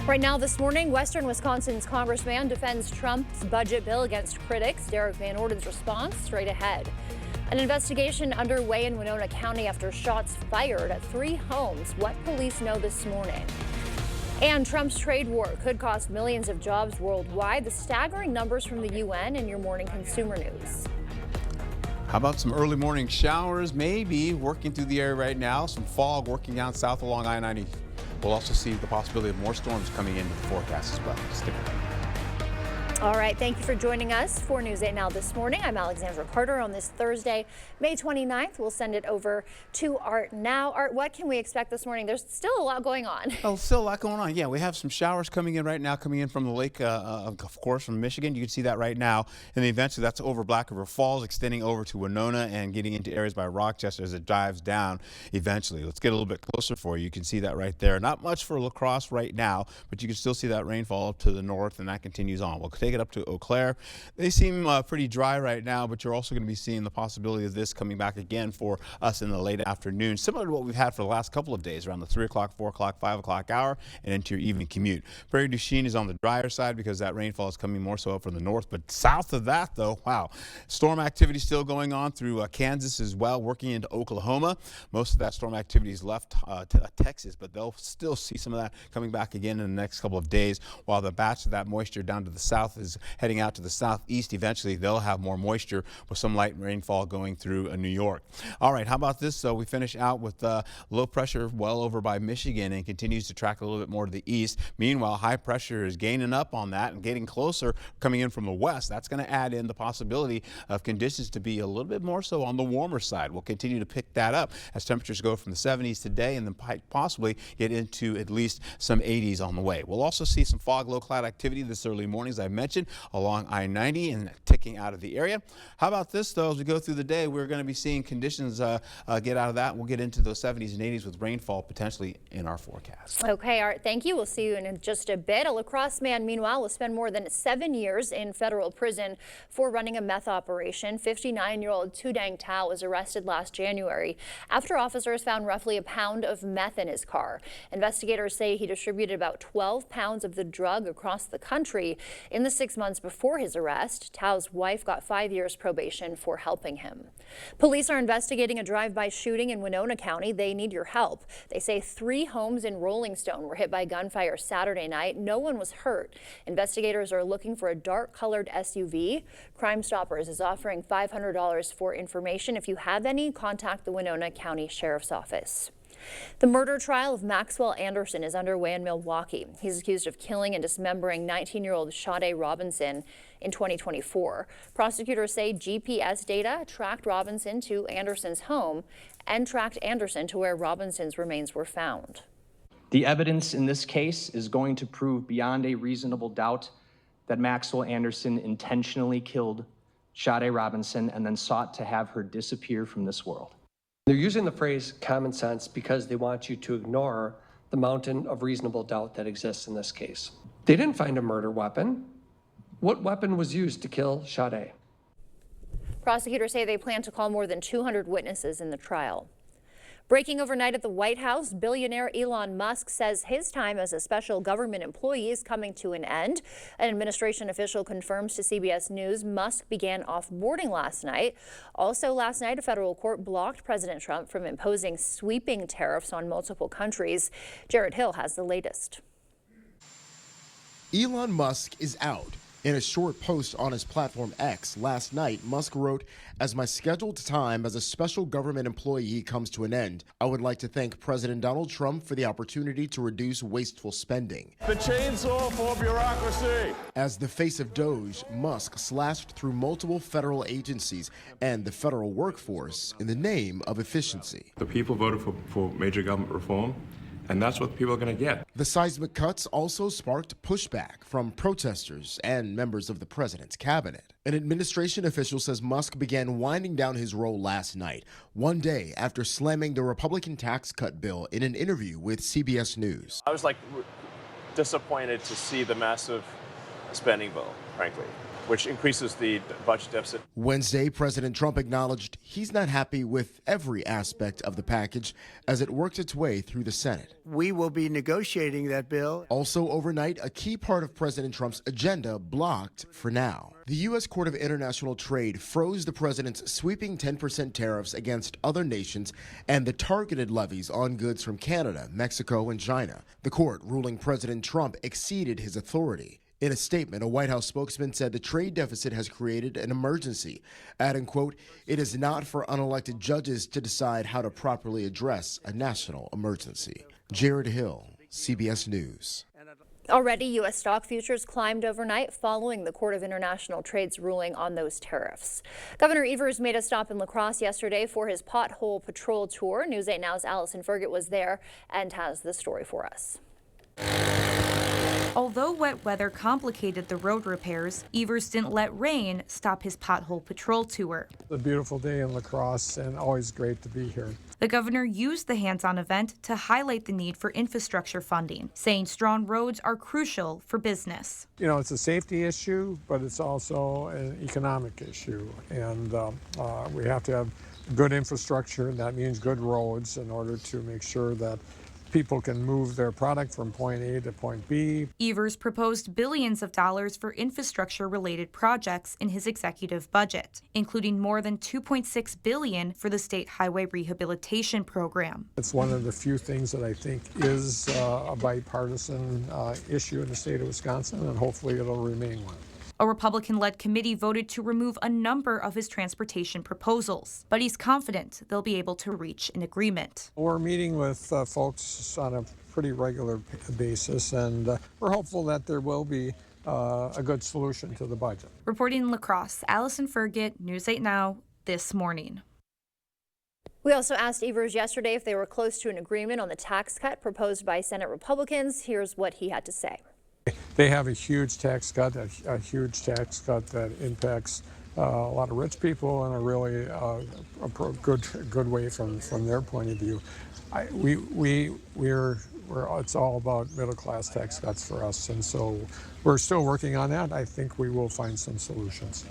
Right now this morning, Western Wisconsin's congressman defends Trump's budget bill against critics. Derek Van Orden's response straight ahead. An investigation underway in Winona County after shots fired at 3 homes. What police know this morning. And Trump's trade war could cost millions of jobs worldwide. The staggering numbers from the UN in your morning consumer news. How about some early morning showers? Maybe working through the area right now. Some fog working down south along I-90. We'll also see the possibility of more storms coming into the forecast as well. Stick around. All right, thank you for joining us for News 8 Now this morning. I'm Alexandra Carter on this Thursday, May 29th. We'll send it over to Art now. Art, what can we expect this morning? There's still a lot going on. Oh, still a lot going on. Yeah, we have some showers coming in right now, coming in from the lake, of course, from Michigan. You can see that right now. And then eventually that's over Black River Falls, extending over to Winona and getting into areas by Rochester as it dives down eventually. Let's get a little bit closer for you. You can see that right there. Not much for La Crosse right now, but you can still see that rainfall up to the north, and that continues on. We'll take it up to Eau Claire. They seem pretty dry right now, but you're also going to be seeing the possibility of this coming back again for us in the late afternoon, similar to what we've had for the last couple of days around the 3 o'clock, 4 o'clock, 5 o'clock hour and into your evening commute. Prairie du Chien is on the drier side because that rainfall is coming more so up from the north, but south of that though, wow, storm activity still going on through Kansas as well, working into Oklahoma. Most of that storm activity is left to Texas, but they'll still see some of that coming back again in the next couple of days, while the batch of that moisture down to the south is heading out to the southeast. Eventually they'll have more moisture with some light rainfall going through New York. All right, how about this? So we finish out with low pressure well over by Michigan and continues to track a little bit more to the east. Meanwhile, high pressure is gaining up on that and getting closer, coming in from the west. That's going to add in the possibility of conditions to be a little bit more so on the warmer side. We'll continue to pick that up as temperatures go from the 70s today and then possibly get into at least some 80s on the way. We'll also see some fog, low cloud activity this early morning, as I mentioned, along I-90 and ticking out of the area. How about this though? As we go through the day, we're going to be seeing conditions get out of that. We'll get into those 70s and 80s with rainfall potentially in our forecast. Okay, Art, thank you. We'll see you in just a bit. A La Crosse man, meanwhile, will spend more than 7 years in federal prison for running a meth operation. 59-year-old Tudang Tao was arrested last January after officers found roughly a pound of meth in his car. Investigators say he distributed about 12 pounds of the drug across the country in the 6 months before his arrest. Tao's wife got 5 years probation for helping him. Police are investigating a drive-by shooting in Winona County. They need your help. They say 3 homes in Rolling Stone were hit by gunfire Saturday night. No one was hurt. Investigators are looking for a dark-colored SUV. Crime Stoppers is offering $500 for information. If you have any, contact the Winona County Sheriff's Office. The murder trial of Maxwell Anderson is underway in Milwaukee. He's accused of killing and dismembering 19-year-old Sade Robinson in 2024. Prosecutors say GPS data tracked Robinson to Anderson's home and tracked Anderson to where Robinson's remains were found. The evidence in this case is going to prove beyond a reasonable doubt that Maxwell Anderson intentionally killed Sade Robinson and then sought to have her disappear from this world. They're using the phrase common sense because they want you to ignore the mountain of reasonable doubt that exists in this case. They didn't find a murder weapon. What weapon was used to kill Sade? Prosecutors say they plan to call more than 200 witnesses in the trial. Breaking overnight at the White House, billionaire Elon Musk says his time as a special government employee is coming to an end. An administration official confirms to CBS News Musk began off-boarding last night. Also last night, a federal court blocked President Trump from imposing sweeping tariffs on multiple countries. Jared Hill has the latest. Elon Musk is out. In a short post on his platform X last night, Musk wrote, "As my scheduled time as a special government employee comes to an end, I would like to thank President Donald Trump for the opportunity to reduce wasteful spending." The chainsaw for bureaucracy. As the face of Doge, Musk slashed through multiple federal agencies and the federal workforce in the name of efficiency. The people voted for major government reform, and that's what people are going to get. The seismic cuts also sparked pushback from protesters and members of the president's cabinet. An administration official says Musk began winding down his role last night, one day after slamming the Republican tax cut bill in an interview with CBS News. I was disappointed to see the massive spending bill, frankly. which increases the budget deficit. Wednesday, President Trump acknowledged he's not happy with every aspect of the package as it worked its way through the Senate. We will be negotiating that bill. Also overnight, a key part of President Trump's agenda blocked for now. The U.S. Court of International Trade froze the president's sweeping 10% tariffs against other nations and the targeted levies on goods from Canada, Mexico, and China. The court ruling President Trump exceeded his authority. In a statement, a White House spokesman said the trade deficit has created an emergency, adding, quote, "It is not for unelected judges to decide how to properly address a national emergency." Jared Hill, CBS News. Already, U.S. stock futures climbed overnight following the Court of International Trade's ruling on those tariffs. Governor Evers made a stop in La Crosse yesterday for his pothole patrol tour. News 8 Now's Allison Fergit was there and has the story for us. Although wet weather complicated the road repairs, Evers didn't let rain stop his pothole patrol tour. A beautiful day in La Crosse and always great to be here. The governor used the hands-on event to highlight the need for infrastructure funding, saying strong roads are crucial for business. You know, it's a safety issue, but it's also an economic issue. And we have to have good infrastructure, and that means good roads in order to make sure that people can move their product from point A to point B. Evers proposed billions of dollars for infrastructure-related projects in his executive budget, including more than $2.6 billion for the state highway rehabilitation program. It's one of the few things that I think is a bipartisan issue in the state of Wisconsin, and hopefully it'll remain one. A Republican-led committee voted to remove a number of his transportation proposals, but he's confident they'll be able to reach an agreement. We're meeting with folks on a pretty regular basis, and we're hopeful that there will be a good solution to the budget. Reporting in La Crosse, Allison Fergit, News 8 Now, This Morning. We also asked Evers yesterday if they were close to an agreement on the tax cut proposed by Senate Republicans. Here's what he had to say. They have a huge tax cut, a huge tax cut that impacts a lot of rich people in a really good way from their point of view. It's all about middle class tax cuts for us, and so we're still working on that. I think we will find some solutions.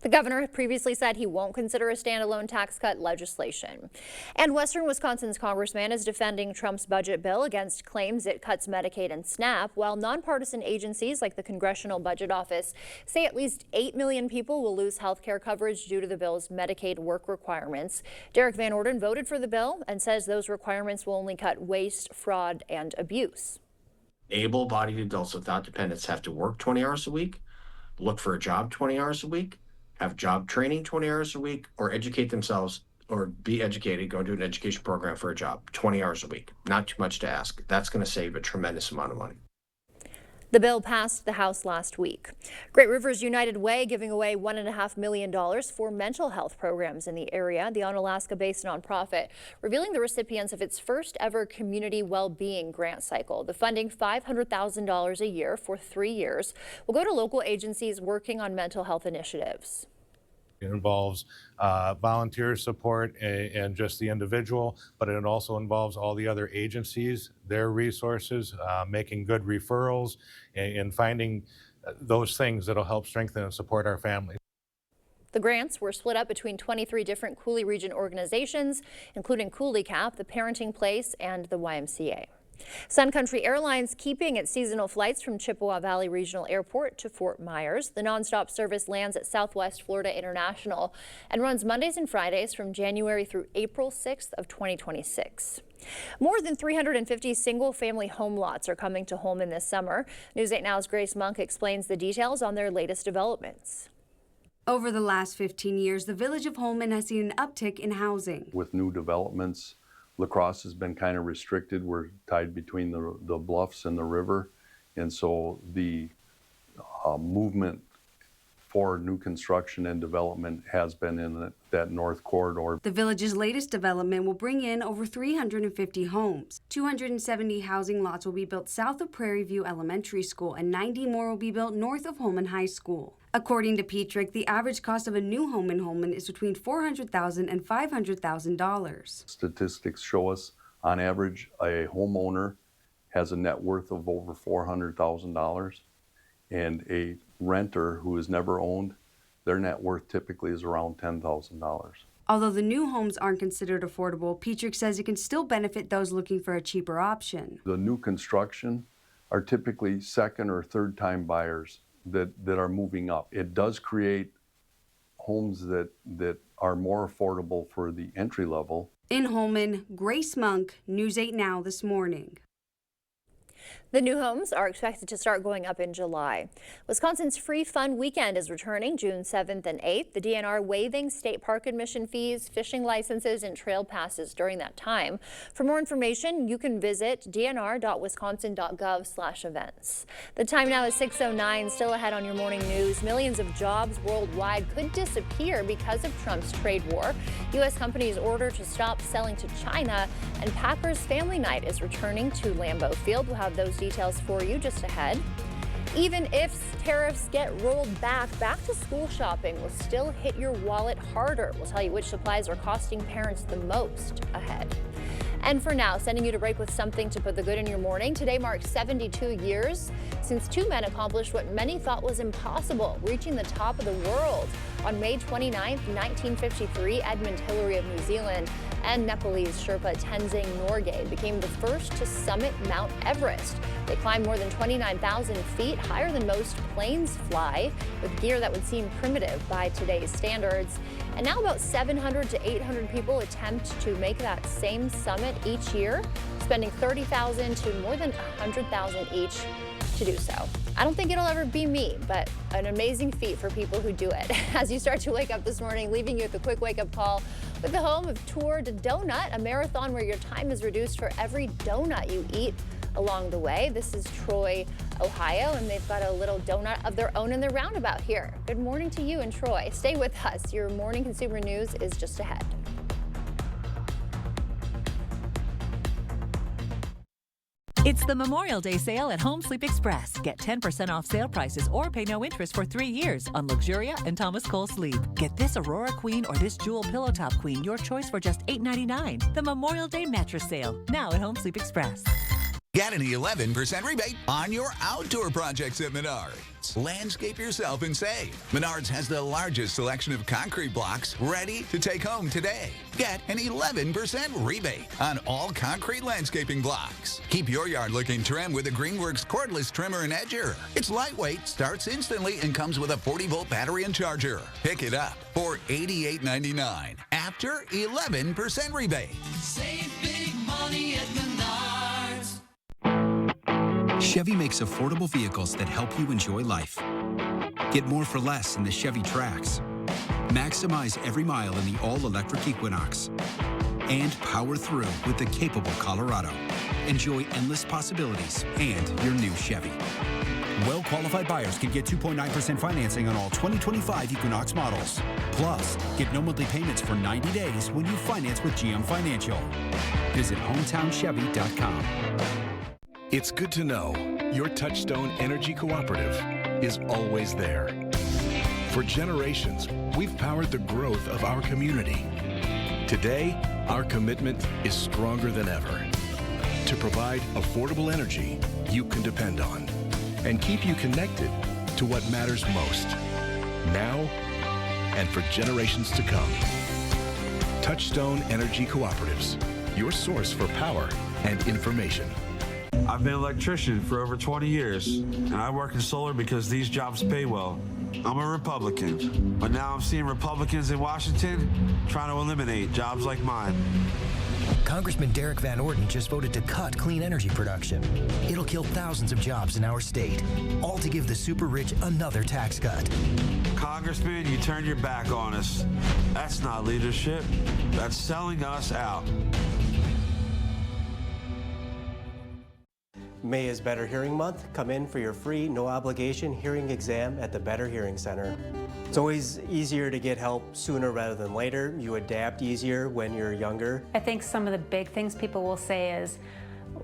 The governor previously said he won't consider a standalone tax cut legislation. And Western Wisconsin's congressman is defending Trump's budget bill against claims it cuts Medicaid and SNAP, while nonpartisan agencies like the Congressional Budget Office say at least 8 million people will lose health care coverage due to the bill's Medicaid work requirements. Derek Van Orden voted for the bill and says those requirements will only cut waste, fraud, and abuse. Able-bodied adults without dependents have to work 20 hours a week, look for a job 20 hours a week, have job training 20 hours a week, or educate themselves or be educated, go to an education program for a job 20 hours a week. Not too much to ask. That's going to save a tremendous amount of money. The bill passed the House last week. Great Rivers United Way giving away $1.5 million for mental health programs in the area. The Onalaska-based nonprofit revealing the recipients of its first ever community well-being grant cycle. The funding, $500,000 a year for 3 years, will go to local agencies working on mental health initiatives. It involves volunteer support and just the individual, but it also involves all the other agencies, their resources, making good referrals, and finding those things that'll help strengthen and support our families. The grants were split up between 23 different Coulee region organizations, including Coulee Cap, the Parenting Place, and the YMCA. Sun Country Airlines keeping its seasonal flights from Chippewa Valley Regional Airport to Fort Myers. The nonstop service lands at Southwest Florida International and runs Mondays and Fridays from January through April 6th of 2026. More than 350 single-family home lots are coming to Holmen this summer. News 8 Now's Grace Monk explains the details on their latest developments. Over the last 15 years, the village of Holmen has seen an uptick in housing. With new developments, La Crosse has been kind of restricted. We're tied between the bluffs and the river, and so the movement for new construction and development has been in that north corridor. The village's latest development will bring in over 350 homes. 270 housing lots will be built south of Prairie View Elementary School, and 90 more will be built north of Holmen High School. According to Petrick, the average cost of a new home in Holmen is between $400,000 and $500,000. Statistics show us, on average, a homeowner has a net worth of over $400,000, and a renter who has never owned, their net worth typically is around $10,000. Although the new homes aren't considered affordable, Petrick says it can still benefit those looking for a cheaper option. The new construction are typically second or third time buyers that are moving up. It does create homes that are more affordable for the entry level. In Holmen, Grace Monk, News 8 Now this morning. The new homes are expected to start going up in July. Wisconsin's Free Fun Weekend is returning June 7th and 8th. The DNR waiving state park admission fees, fishing licenses, and trail passes during that time. For more information, you can visit dnr.wisconsin.gov/events. The time now is 6:09. Still ahead on your morning news. Millions of jobs worldwide could disappear because of Trump's trade war. U.S. companies ordered to stop selling to China, and Packers Family Night is returning to Lambeau Field. We'll have those details for you just ahead. Even if tariffs get rolled back to school shopping will still hit your wallet harder. We'll tell you which supplies are costing parents the most ahead. And for now, sending you to break with something to put the good in your morning. Today marks 72 years since two men accomplished what many thought was impossible, reaching the top of the world. On May 29, 1953, Edmund Hillary of New Zealand and Nepalese Sherpa Tenzing Norgay became the first to summit Mount Everest. They climbed more than 29,000 feet, higher than most planes fly, with gear that would seem primitive by today's standards. And now about 700 to 800 people attempt to make that same summit each year, spending $30,000 to more than $100,000 each to do so. I don't think it'll ever be me, but an amazing feat for people who do it. As you start to wake up this morning, leaving you with a quick wake-up call with the home of Tour de Donut, a marathon where your time is reduced for every donut you eat along the way. This is Troy, Ohio, and they've got a little donut of their own in their roundabout here. Good morning to you in Troy. Stay with us. Your morning consumer news is just ahead. It's the Memorial Day sale at Home Sleep Express. Get 10% off sale prices or pay no interest for 3 years on Luxuria and Thomas Cole Sleep. Get this Aurora Queen or this Jewel Pillow Top Queen, your choice for just $8.99. The Memorial Day mattress sale, now at Home Sleep Express. Get an 11% rebate on your outdoor projects at Menards. Landscape yourself and save. Menards has the largest selection of concrete blocks ready to take home today. Get an 11% rebate on all concrete landscaping blocks. Keep your yard looking trim with the Greenworks cordless trimmer and edger. It's lightweight, starts instantly, and comes with a 40-volt battery and charger. Pick it up for $88.99 after 11% rebate. Save big money at Menards. Chevy makes affordable vehicles that help you enjoy life. Get more for less in the Chevy Trax. Maximize every mile in the all-electric Equinox. And power through with the capable Colorado. Enjoy endless possibilities and your new Chevy. Well-qualified buyers can get 2.9% financing on all 2025 Equinox models. Plus, get no monthly payments for 90 days when you finance with GM Financial. Visit HometownChevy.com. It's good to know your Touchstone Energy Cooperative is always there. For generations, we've powered the growth of our community. Today, our commitment is stronger than ever to provide affordable energy you can depend on and keep you connected to what matters most, now and for generations to come. Touchstone Energy Cooperatives, your source for power and information. I've been an electrician for over 20 years, and I work in solar because these jobs pay well. I'm a Republican, but now I'm seeing Republicans in Washington trying to eliminate jobs like mine. Congressman Derek Van Orden just voted to cut clean energy production. It'll kill thousands of jobs in our state, all to give the super rich another tax cut. Congressman, you turned your back on us. That's not leadership. That's selling us out. May is Better Hearing Month. Come in for your free, no-obligation hearing exam at the Better Hearing Center. It's always easier to get help sooner rather than later. You adapt easier when you're younger. I think some of the big things people will say is,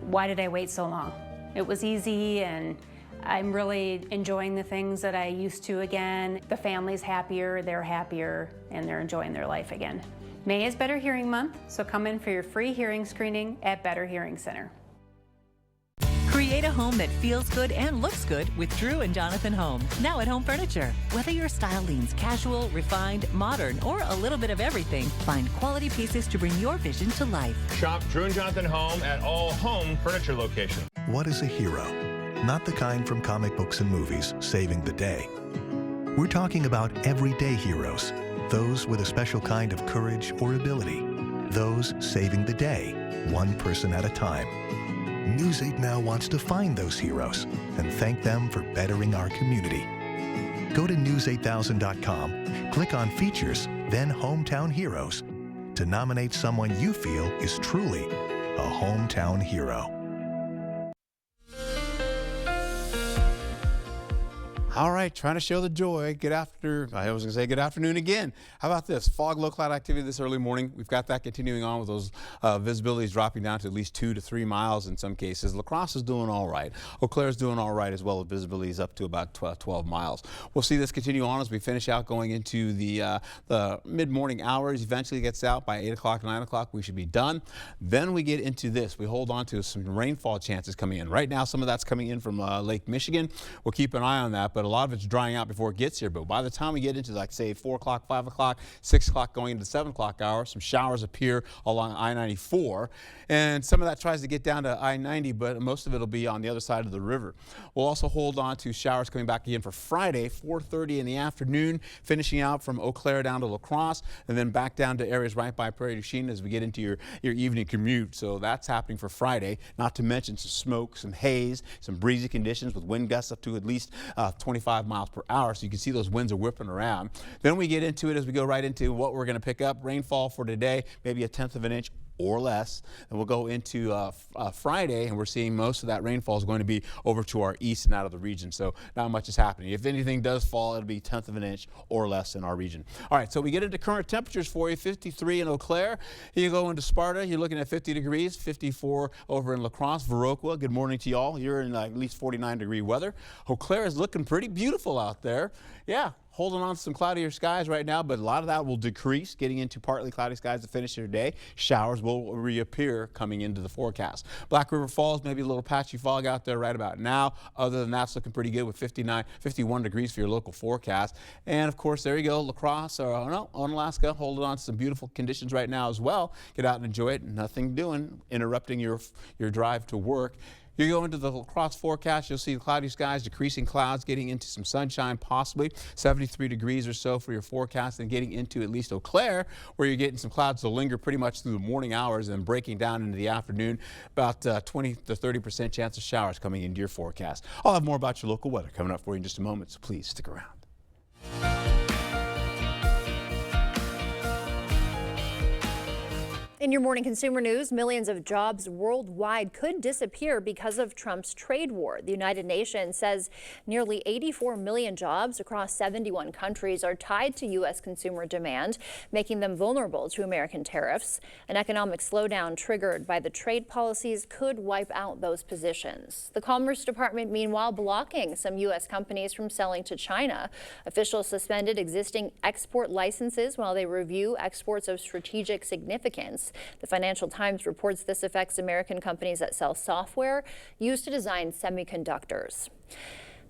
why did I wait so long? It was easy, and I'm really enjoying the things that I used to again. The family's happier, they're happier, and they're enjoying their life again. May is Better Hearing Month, so come in for your free hearing screening at Better Hearing Center. Create a home that feels good and looks good with Drew and Jonathan Home, now at Home Furniture. Whether your style leans casual, refined, modern, or a little bit of everything, find quality pieces to bring your vision to life. Shop Drew and Jonathan Home at all Home Furniture locations. What is a hero? Not the kind from comic books and movies, saving the day. We're talking about everyday heroes, those with a special kind of courage or ability, those saving the day, one person at a time. News 8 Now wants to find those heroes and thank them for bettering our community. Go to news8000.com, click on Features, then Hometown Heroes to nominate someone you feel is truly a hometown hero. All right, trying to show the joy. Good afternoon again. How about this? Fog, low cloud activity this early morning. We've got that continuing on with those visibilities dropping down to at least 2 to 3 miles in some cases. La Crosse is doing all right. Eau Claire is doing all right as well, with visibilities up to about 12 miles. We'll see this continue on as we finish out going into the mid-morning hours. Eventually gets out by 8 o'clock, 9 o'clock. We should be done. Then we get into this. We hold on to some rainfall chances coming in. Right now, some of that's coming in from Lake Michigan. We'll keep an eye on that, but a lot of it's drying out before it gets here. But by the time we get into, like, say, 4 o'clock, 5 o'clock, 6 o'clock going into the 7 o'clock hour, some showers appear along I-94. And some of that tries to get down to I-90, but most of it will be on the other side of the river. We'll also hold on to showers coming back again for Friday, 4:30 in the afternoon, finishing out from Eau Claire down to La Crosse, and then back down to areas right by Prairie du Chien as we get into your evening commute. So that's happening for Friday, not to mention some smoke, some haze, some breezy conditions with wind gusts up to at least 25 miles per hour. So you can see those winds are whipping around. Then we get into it as we go right into what we're going to pick up. Rainfall for today, maybe 1/10 of an inch or less. And we'll go into Friday, and we're seeing most of that rainfall is going to be over to our east and out of the region. So not much is happening. If anything does fall, it'll be 1/10 of an inch or less in our region. All right, so we get into current temperatures for you. 53 in Eau Claire. You go into Sparta, you're looking at 50 degrees, 54 over in La Crosse. Viroqua, good morning to y'all. You're in at least 49-degree weather. Eau Claire is looking pretty beautiful out there. Yeah. Holding on to some cloudier skies right now, but a lot of that will decrease, getting into partly cloudy skies to finish your day. Showers will reappear coming into the forecast. Black River Falls, maybe a little patchy fog out there right about now. Other than that, it's looking pretty good with 51 degrees for your local forecast. And of course, there you go, La Crosse, Onalaska, holding on to some beautiful conditions right now as well. Get out and enjoy it. Nothing doing, interrupting your drive to work. You go into the La Crosse forecast, you'll see cloudy skies, decreasing clouds, getting into some sunshine possibly, 73 degrees or so for your forecast, and getting into at least Eau Claire, where you're getting some clouds to linger pretty much through the morning hours and breaking down into the afternoon. About 20 to 30% chance of showers coming into your forecast. I'll have more about your local weather coming up for you in just a moment, so please stick around. In your morning consumer news, millions of jobs worldwide could disappear because of Trump's trade war. The United Nations says nearly 84 million jobs across 71 countries are tied to U.S. consumer demand, making them vulnerable to American tariffs. An economic slowdown triggered by the trade policies could wipe out those positions. The Commerce Department, meanwhile, blocking some U.S. companies from selling to China. Officials suspended existing export licenses while they review exports of strategic significance. The Financial Times reports this affects American companies that sell software used to design semiconductors.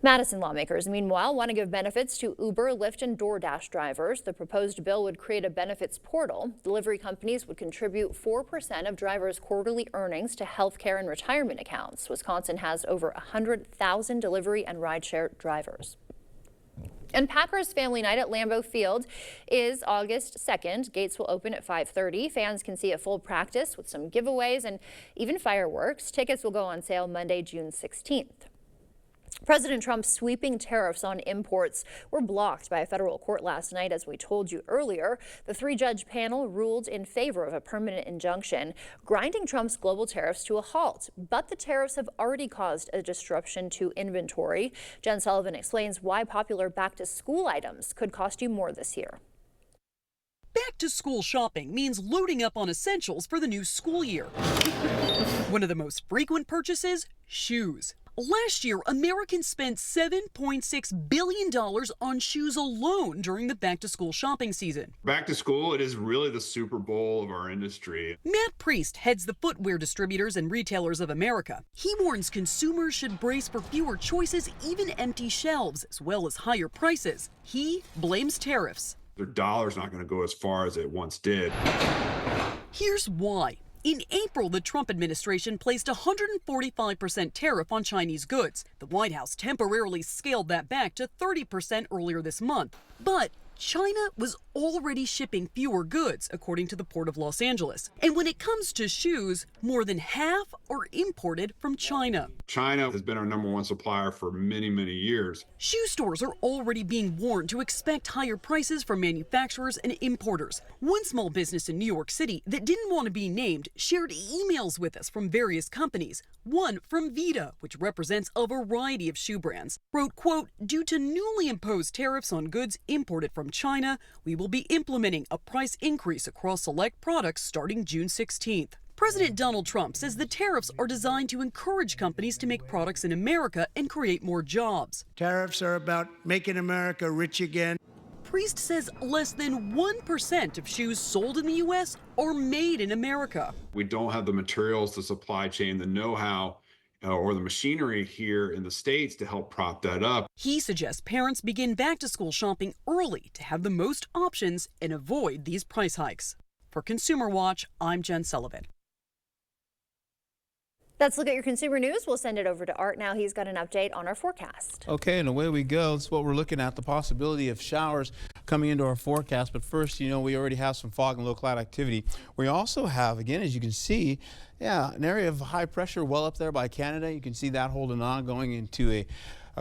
Madison lawmakers, meanwhile, want to give benefits to Uber, Lyft, and DoorDash drivers. The proposed bill would create a benefits portal. Delivery companies would contribute 4% of drivers' quarterly earnings to health care and retirement accounts. Wisconsin has over 100,000 delivery and rideshare drivers. And Packers Family Night at Lambeau Field is August 2nd. Gates will open at 5:30. Fans can see a full practice with some giveaways and even fireworks. Tickets will go on sale Monday, June 16th. President Trump's sweeping tariffs on imports were blocked by a federal court last night, as we told you earlier. The 3-judge panel ruled in favor of a permanent injunction, grinding Trump's global tariffs to a halt. But the tariffs have already caused a disruption to inventory. Jen Sullivan explains why popular back-to-school items could cost you more this year. Back-to-school shopping means loading up on essentials for the new school year. One of the most frequent purchases, shoes. Last year, Americans spent $7.6 billion on shoes alone during the back-to-school shopping season. Back to school, it is really the Super Bowl of our industry. Matt Priest heads the Footwear Distributors and Retailers of America. He warns consumers should brace for fewer choices, even empty shelves, as well as higher prices. He blames tariffs. Their dollar's not going to go as far as it once did. Here's why. In April, the Trump administration placed a 145% tariff on Chinese goods. The White House temporarily scaled that back to 30% earlier this month. But China was already shipping fewer goods, according to the Port of Los Angeles. And when it comes to shoes, more than half are imported from China. China has been our #1 supplier for many, many years. Shoe stores are already being warned to expect higher prices from manufacturers and importers. One small business in New York City that didn't want to be named shared emails with us from various companies. One from Vita, which represents a variety of shoe brands, wrote, quote, "Due to newly imposed tariffs on goods imported from China, we will be implementing a price increase across select products starting June 16th. President Donald Trump says the tariffs are designed to encourage companies to make products in America and create more jobs. Tariffs are about making America rich again. Priest says less than 1% of shoes sold in the U.S. are made in America. We don't have the materials, the supply chain, the know-how, or the machinery here in the States to help prop that up. He suggests parents begin back-to-school shopping early to have the most options and avoid these price hikes. For Consumer Watch, I'm Jen Sullivan. Let's look at your consumer news. We'll send it over to Art now. He's got an update on our forecast. Okay, and away we go. That's what we're looking at, the possibility of showers coming into our forecast. But first, we already have some fog and low cloud activity. We also have, again, as you can see, an area of high pressure well up there by Canada. You can see that holding on, going into a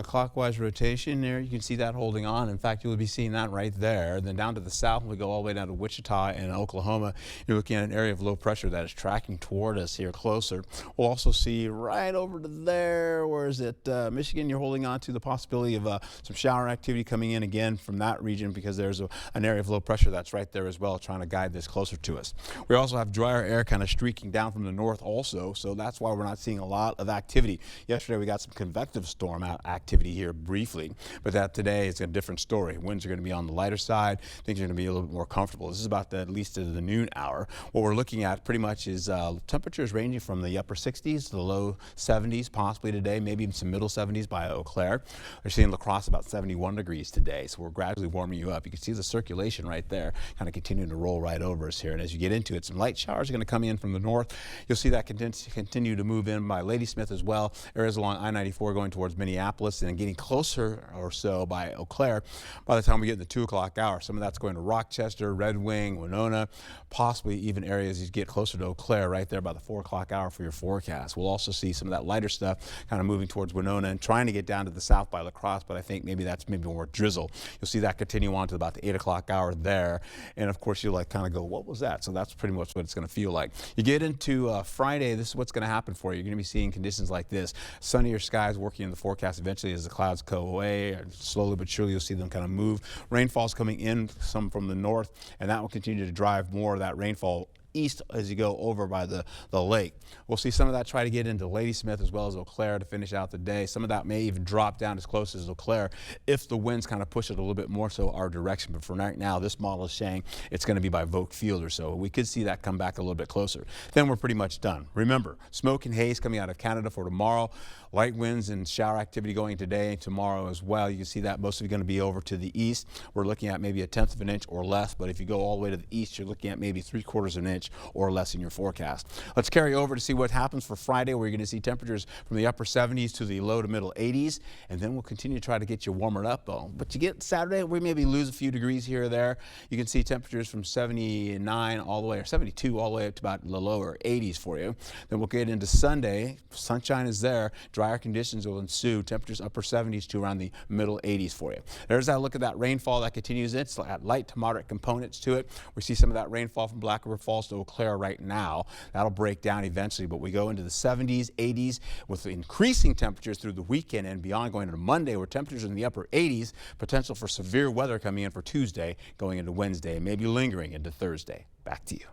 clockwise rotation there. You can see that holding on. In fact, you'll be seeing that right there. Then down to the south, we go all the way down to Wichita and Oklahoma. You're looking at an area of low pressure that is tracking toward us here closer. We'll also see right over to there, where is it? Michigan, you're holding on to the possibility of some shower activity coming in again from that region, because there's an area of low pressure that's right there as well, trying to guide this closer to us. We also have drier air kind of streaking down from the north also, so that's why we're not seeing a lot of activity. Yesterday, we got some convective storm activity here briefly, but that today is a different story. Winds are going to be on the lighter side. Things are going to be a little bit more comfortable. This is about at least at the noon hour. What we're looking at pretty much is temperatures ranging from the upper 60s to the low 70s possibly today, maybe even some middle 70s by Eau Claire. We're seeing La Crosse about 71 degrees today, so we're gradually warming you up. You can see the circulation right there kind of continuing to roll right over us here, and as you get into it, some light showers are going to come in from the north. You'll see that continue to move in by Ladysmith as well. Areas along I-94 going towards Minneapolis and getting closer or so by Eau Claire. By the time we get in the 2 o'clock hour, some of that's going to Rochester, Red Wing, Winona, possibly even areas as you get closer to Eau Claire right there by the 4 o'clock hour for your forecast. We'll also see some of that lighter stuff kind of moving towards Winona and trying to get down to the south by La Crosse, but I think maybe that's maybe more drizzle. You'll see that continue on to about the 8 o'clock hour there, and of course you'll kind of go, what was that? So that's pretty much what it's going to feel like. You get into Friday, this is what's going to happen for you. You're going to be seeing conditions like this. Sunnier skies working in the forecast eventually as the clouds go away. Slowly but surely you'll see them kind of move. Rainfall's coming in, some from the north, and that will continue to drive more of that rainfall east as you go over by the lake. We'll see some of that try to get into Ladysmith as well as Eau Claire to finish out the day. Some of that may even drop down as close as Eau Claire if the winds kind of push it a little bit more so our direction. But for right now, this model is saying it's going to be by Vogt Field or so. We could see that come back a little bit closer. Then we're pretty much done. Remember, smoke and haze coming out of Canada for tomorrow. Light winds and shower activity going today and tomorrow as well. You can see that most of it going to be over to the east. We're looking at maybe 1/10 of an inch or less, but if you go all the way to the east, you're looking at maybe 3/4 of an inch or less in your forecast. Let's carry over to see what happens for Friday, where you're going to see temperatures from the upper 70s to the low to middle 80s, and then we'll continue to try to get you warmer up though. But you get Saturday, we maybe lose a few degrees here or there. You can see temperatures from 79 all the way, or 72 all the way up to about the lower 80s for you. Then we'll get into Sunday. Sunshine is there. Drier conditions will ensue. Temperatures upper 70s to around the middle 80s for you. There's that look at that rainfall that continues. It's at light to moderate components to it. We see some of that rainfall from Black River Falls to Eau Claire right now. That'll break down eventually, but we go into the 70s, 80s with increasing temperatures through the weekend and beyond, going into Monday where temperatures in the upper 80s, potential for severe weather coming in for Tuesday, going into Wednesday, and maybe lingering into Thursday. Back to you.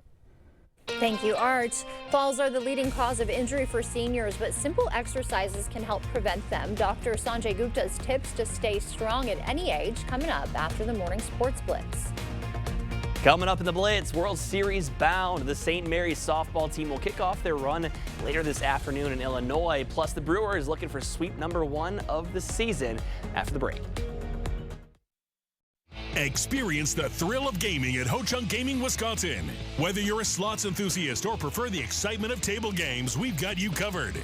Thank you, Art. Falls are the leading cause of injury for seniors, but simple exercises can help prevent them. Dr. Sanjay Gupta's tips to stay strong at any age coming up after the morning sports blitz. Coming up in the Blitz, World Series bound. The St. Mary's softball team will kick off their run later this afternoon in Illinois. Plus, the Brewers looking for sweep number 1 of the season after the break. Experience the thrill of gaming at Ho-Chunk Gaming, Wisconsin. Whether you're a slots enthusiast or prefer the excitement of table games, we've got you covered.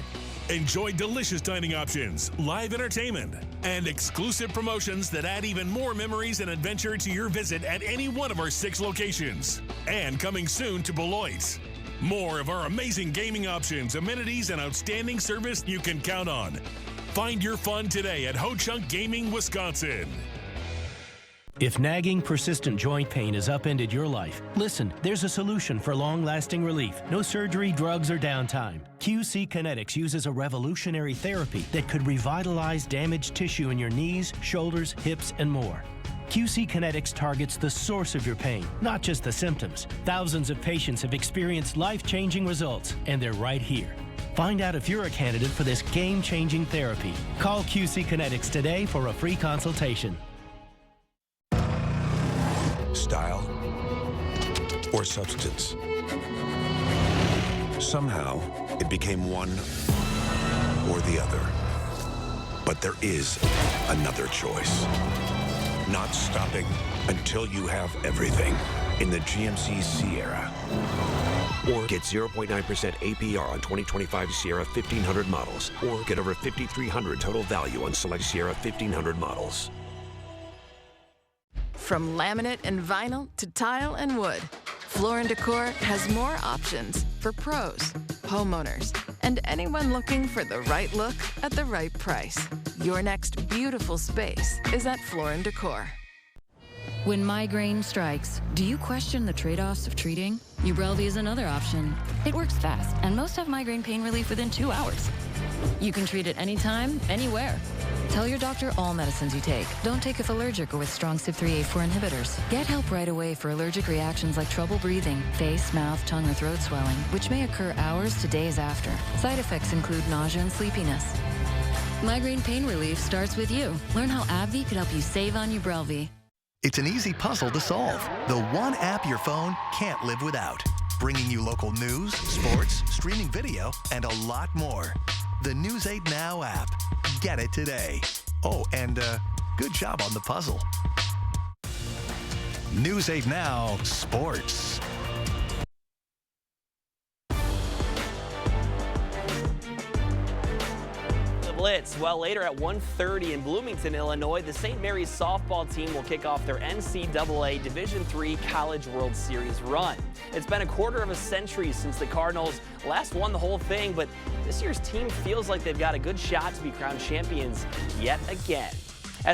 Enjoy delicious dining options, live entertainment, and exclusive promotions that add even more memories and adventure to your visit at any one of our 6 locations. And coming soon to Beloit. More of our amazing gaming options, amenities, and outstanding service you can count on. Find your fun today at Ho-Chunk Gaming, Wisconsin. If nagging, persistent joint pain has upended your life, listen, there's a solution for long-lasting relief. No surgery, drugs, or downtime. QC Kinetics uses a revolutionary therapy that could revitalize damaged tissue in your knees, shoulders, hips, and more. QC Kinetics targets the source of your pain, not just the symptoms. Thousands of patients have experienced life-changing results, and they're right here. Find out if you're a candidate for this game-changing therapy. Call QC Kinetics today for a free consultation. Style or substance. Somehow, it became one or the other. But there is another choice. Not stopping until you have everything in the GMC Sierra. Or get 0.9% APR on 2025 Sierra 1500 models. Or get over $5,300 total value on select Sierra 1500 models. From laminate and vinyl to tile and wood, Floor & Decor has more options for pros, homeowners, and anyone looking for the right look at the right price. Your next beautiful space is at Floor & Decor. When migraine strikes, do you question the trade-offs of treating? Ubrelvy is another option. It works fast, and most have migraine pain relief within 2 hours. You can treat it anytime, anywhere. Tell your doctor all medicines you take. Don't take if allergic or with strong CYP3A4 inhibitors. Get help right away for allergic reactions like trouble breathing, face, mouth, tongue, or throat swelling, which may occur hours to days after. Side effects include nausea and sleepiness. Migraine pain relief starts with you. Learn how AbbVie could help you save on Ubrelvy. It's an easy puzzle to solve. The one app your phone can't live without. Bringing you local news, sports, streaming video, and a lot more. The News 8 Now app. Get it today. Oh, and good job on the puzzle. News 8 Now Sports. Blitz. Well, later at 1:30 in Bloomington, Illinois, the St. Mary's softball team will kick off their NCAA Division III College World Series run. It's been a quarter of a century since the Cardinals last won the whole thing, but this year's team feels like they've got a good shot to be crowned champions yet again.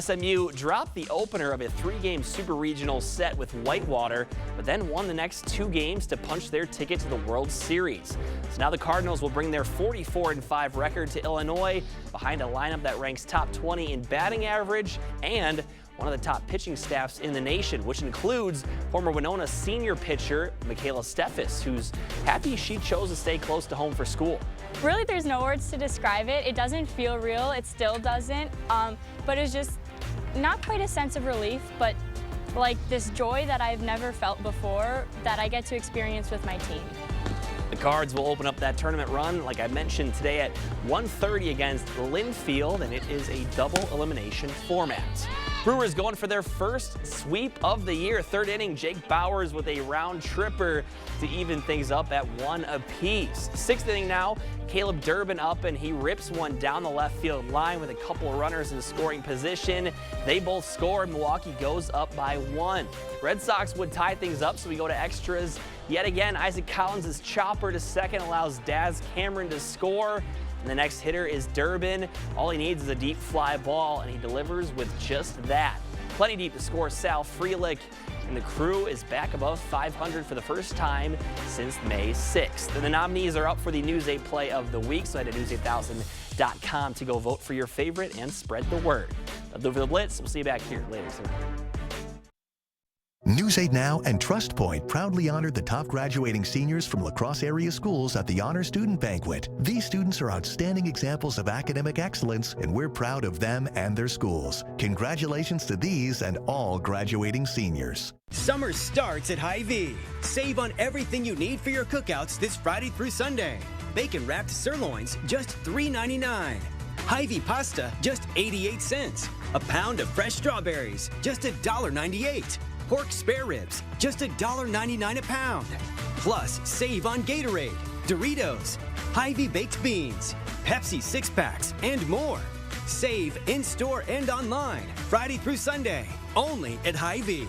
SMU dropped the opener of a 3-game super regional set with Whitewater, but then won the next 2 games to punch their ticket to the World Series. So now the Cardinals will bring their 44-5 record to Illinois behind a lineup that ranks top 20 in batting average and one of the top pitching staffs in the nation, which includes former Winona senior pitcher Michaela Steffes, who's happy she chose to stay close to home for school. Really, there's no words to describe it. It doesn't feel real. It still doesn't. But it's just not quite a sense of relief, but like this joy that I've never felt before that I get to experience with my team. The Cards will open up that tournament run, like I mentioned, today at 1:30 against Linfield, and it is a double elimination format. Brewers going for their first sweep of the year. 3rd inning, Jake Bowers with a round tripper to even things up at 1 apiece. 6th inning now, Caleb Durbin up, and he rips one down the left field line with a couple of runners in scoring position. They both score, and Milwaukee goes up by 1. Red Sox would tie things up, so we go to extras. Yet again, Isaac Collins' chopper to second allows Daz Cameron to score. And the next hitter is Durbin. All he needs is a deep fly ball, and he delivers with just that. Plenty deep to score Sal Frelick, and the Crew is back above 500 for the first time since May 6th. And the nominees are up for the News 8 Play of the Week, so head to news8000.com to go vote for your favorite and spread the word. That'll do it for the Blitz. We'll see you back here later tonight. News 8 Now and TrustPoint proudly honored the top graduating seniors from La Crosse area schools at the Honor Student Banquet. These students are outstanding examples of academic excellence, and we're proud of them and their schools. Congratulations to these and all graduating seniors. Summer starts at Hy-Vee. Save on everything you need for your cookouts this Friday through Sunday. Bacon-wrapped sirloins, just $3.99. Hy-Vee pasta, just 88 cents. A pound of fresh strawberries, just $1.98. Pork spare ribs, just $1.99 a pound. Plus, save on Gatorade, Doritos, Hy-Vee baked beans, Pepsi 6-packs, and more. Save in-store and online, Friday through Sunday, only at Hy-Vee.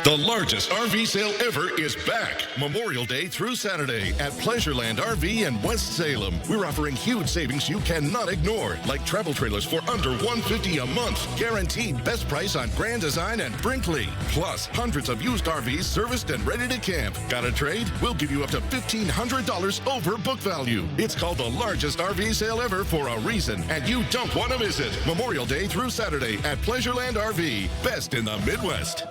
The largest RV sale ever is back. Memorial Day through Saturday at Pleasureland RV in West Salem. We're offering huge savings you cannot ignore, like travel trailers for under $150 a month. Guaranteed best price on Grand Design and Brinkley. Plus, hundreds of used RVs serviced and ready to camp. Got a trade? We'll give you up to $1,500 over book value. It's called the largest RV sale ever for a reason, and you don't want to miss it. Memorial Day through Saturday at Pleasureland RV. Best in the Midwest.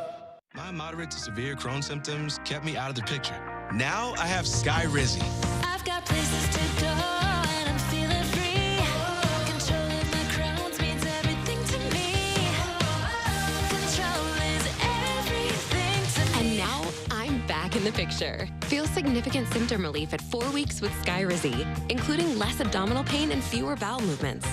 My moderate to severe Crohn's symptoms kept me out of the picture. Now I have Skyrizi. I've got places to go and I'm feeling free. Controlling my Crohn's means everything to me. Control is everything to me. And now I'm back in the picture. Feel significant symptom relief at 4 weeks with Skyrizi, including less abdominal pain and fewer bowel movements.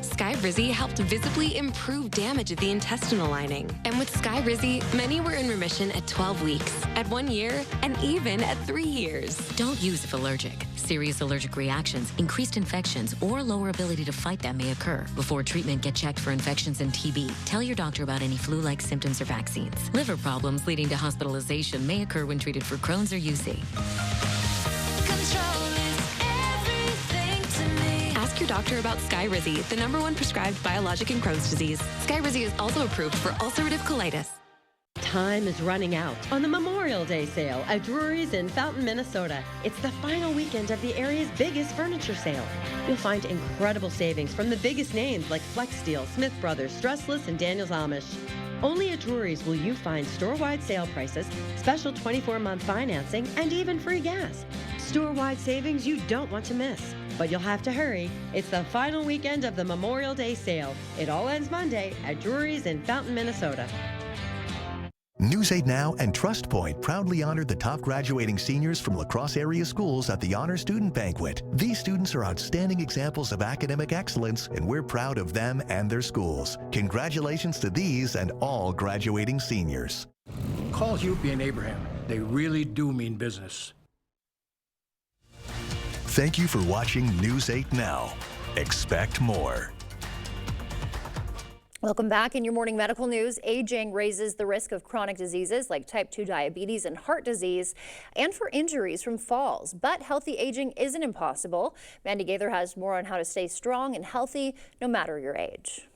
Skyrizi helped visibly improve damage of the intestinal lining. And with Skyrizi, many were in remission at 12 weeks, at 1 year, and even at 3 years. Don't use if allergic. Serious allergic reactions, increased infections, or lower ability to fight them may occur. Before treatment, get checked for infections and TB. Tell your doctor about any flu-like symptoms or vaccines. Liver problems leading to hospitalization may occur when treated for Crohn's or UC. Ask your doctor about Skyrizi, the #1 prescribed biologic in Crohn's disease. Skyrizi is also approved for ulcerative colitis. Time is running out on the Memorial Day sale at Drury's in Fountain, Minnesota. It's the final weekend of the area's biggest furniture sale. You'll find incredible savings from the biggest names like Flex Steel, Smith Brothers, Stressless, and Daniels Amish. Only at Drury's will you find store-wide sale prices, special 24-month financing, and even free gas. Store-wide savings you don't want to miss. But you'll have to hurry. It's the final weekend of the Memorial Day sale. It all ends Monday at Drury's in Fountain, Minnesota. News 8 Now and TrustPoint proudly honored the top graduating seniors from La Crosse area schools at the Honor Student Banquet. These students are outstanding examples of academic excellence, and we're proud of them and their schools. Congratulations to these and all graduating seniors. Call Hupy and Abraham. They really do mean business. Thank you for watching News 8 Now. Expect more. Welcome back. In your morning medical news, aging raises the risk of chronic diseases like type 2 diabetes and heart disease, and for injuries from falls. But healthy aging isn't impossible. Mandy Gaither has more on how to stay strong and healthy no matter your age.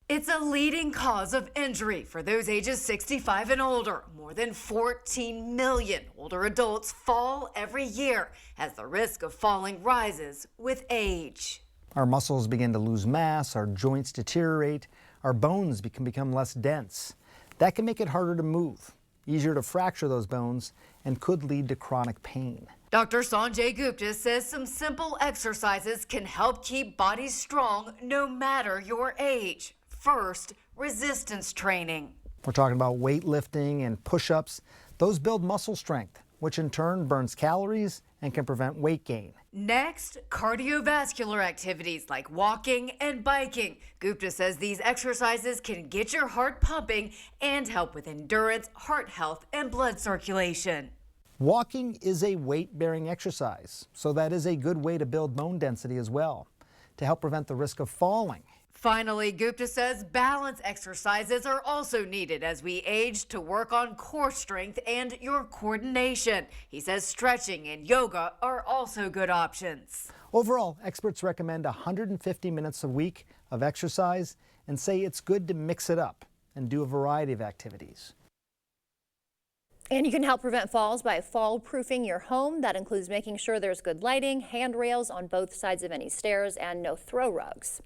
It's a leading cause of injury for those ages 65 and older. More than 14 million older adults fall every year as the risk of falling rises with age. Our muscles begin to lose mass, our joints deteriorate, our bones can become less dense. That can make it harder to move, easier to fracture those bones, and could lead to chronic pain. Dr. Sanjay Gupta says some simple exercises can help keep bodies strong no matter your age. First, resistance training. We're talking about weightlifting and push-ups. Those build muscle strength, which in turn burns calories and can prevent weight gain. Next, cardiovascular activities like walking and biking. Gupta says these exercises can get your heart pumping and help with endurance, heart health, and blood circulation. Walking is a weight-bearing exercise, so that is a good way to build bone density as well, to help prevent the risk of falling. Finally, Gupta says balance exercises are also needed as we age to work on core strength and your coordination. He says stretching and yoga are also good options. Overall, experts recommend 150 minutes a week of exercise and say it's good to mix it up and do a variety of activities. And you can help prevent falls by fall-proofing your home. That includes making sure there's good lighting, handrails on both sides of any stairs, and no throw rugs.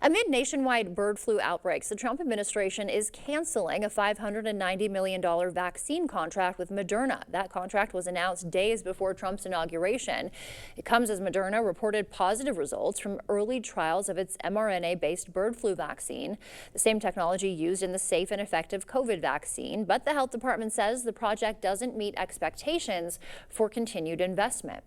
Amid nationwide bird flu outbreaks, the Trump administration is canceling a $590 million vaccine contract with Moderna. That contract was announced days before Trump's inauguration. It comes as Moderna reported positive results from early trials of its mRNA-based bird flu vaccine, the same technology used in the safe and effective COVID vaccine. But the health department says the project doesn't meet expectations for continued investment.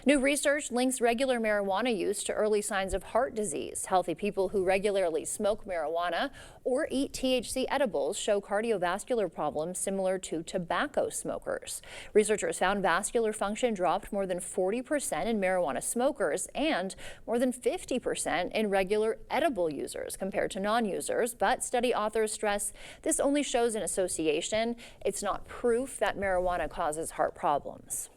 New research links regular marijuana use to early signs of heart disease. Healthy people who regularly smoke marijuana or eat THC edibles show cardiovascular problems similar to tobacco smokers. Researchers found vascular function dropped more than 40% in marijuana smokers and more than 50% in regular edible users compared to non-users. But study authors stress this only shows an association. It's not proof that marijuana causes heart problems.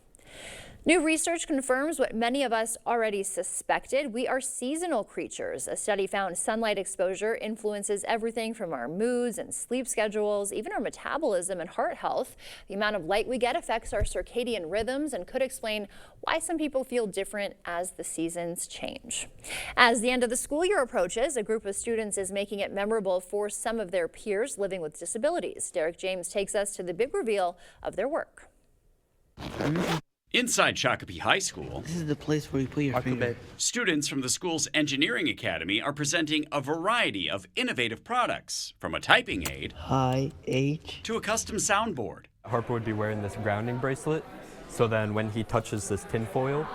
New research confirms what many of us already suspected. We are seasonal creatures. A study found sunlight exposure influences everything from our moods and sleep schedules, even our metabolism and heart health. The amount of light we get affects our circadian rhythms and could explain why some people feel different as the seasons change. As the end of the school year approaches, a group of students is making it memorable for some of their peers living with disabilities. Derek James takes us to the big reveal of their work. Inside Shakopee High School, this is the place where you put your finger. Students from the school's engineering academy are presenting a variety of innovative products, from a typing aid High H to a custom soundboard. Harper would be wearing this grounding bracelet, so then when he touches this tin foil,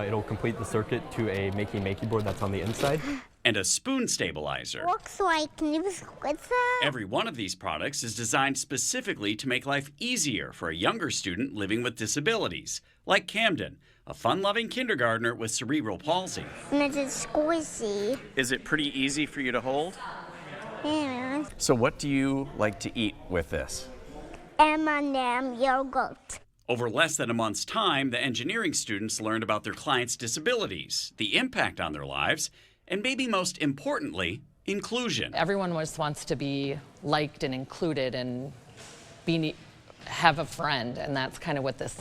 it'll complete the circuit to a makey board that's on the inside. And a spoon stabilizer. Looks like music with that. Every one of these products is designed specifically to make life easier for a younger student living with disabilities, like Camden, a fun-loving kindergartner with cerebral palsy. And it's squishy. Is it pretty easy for you to hold? Yeah. So what do you like to eat with this? M&M yogurt. Over less than a month's time, the engineering students learned about their clients' disabilities, the impact on their lives, and maybe most importantly, inclusion. Everyone wants to be liked and included and have a friend, and that's kind of what this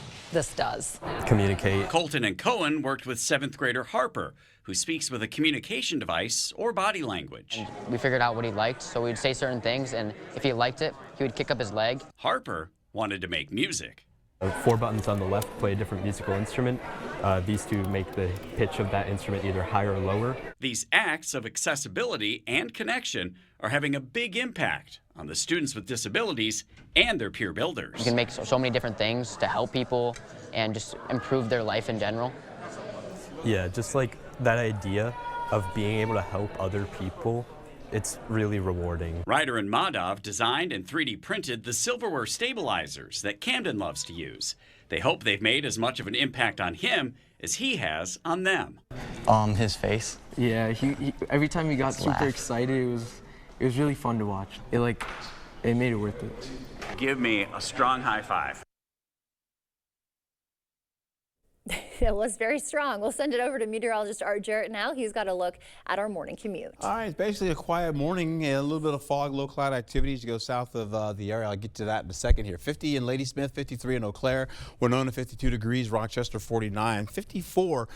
does. Communicate. Colton and Cohen worked with 7th grader Harper, who speaks with a communication device or body language. And we figured out what he liked, so we'd say certain things, and if he liked it, he would kick up his leg. Harper wanted to make music. 4 buttons on the left play a different musical instrument. These two make the pitch of that instrument either higher or lower. These acts of accessibility and connection are having a big impact on the students with disabilities and their peer builders. You can make so many different things to help people and just improve their life in general. Yeah, just like that idea of being able to help other people, it's really rewarding. Ryder and Madhav designed and 3D printed the silverware stabilizers that Camden loves to use. They hope they've made as much of an impact on him as he has on them. His face. Yeah, he every time he got super excited, it was really fun to watch. It made it worth it. Give me a strong high five. It was very strong. We'll send it over to meteorologist Art Jarrett now. He's got a look at our morning commute. All right, it's basically a quiet morning, a little bit of fog, low cloud activity as you go south of the area. I'll get to that in a second here. 50 in Ladysmith, 53 in Eau Claire, Winona 52 degrees, Rochester 49, 54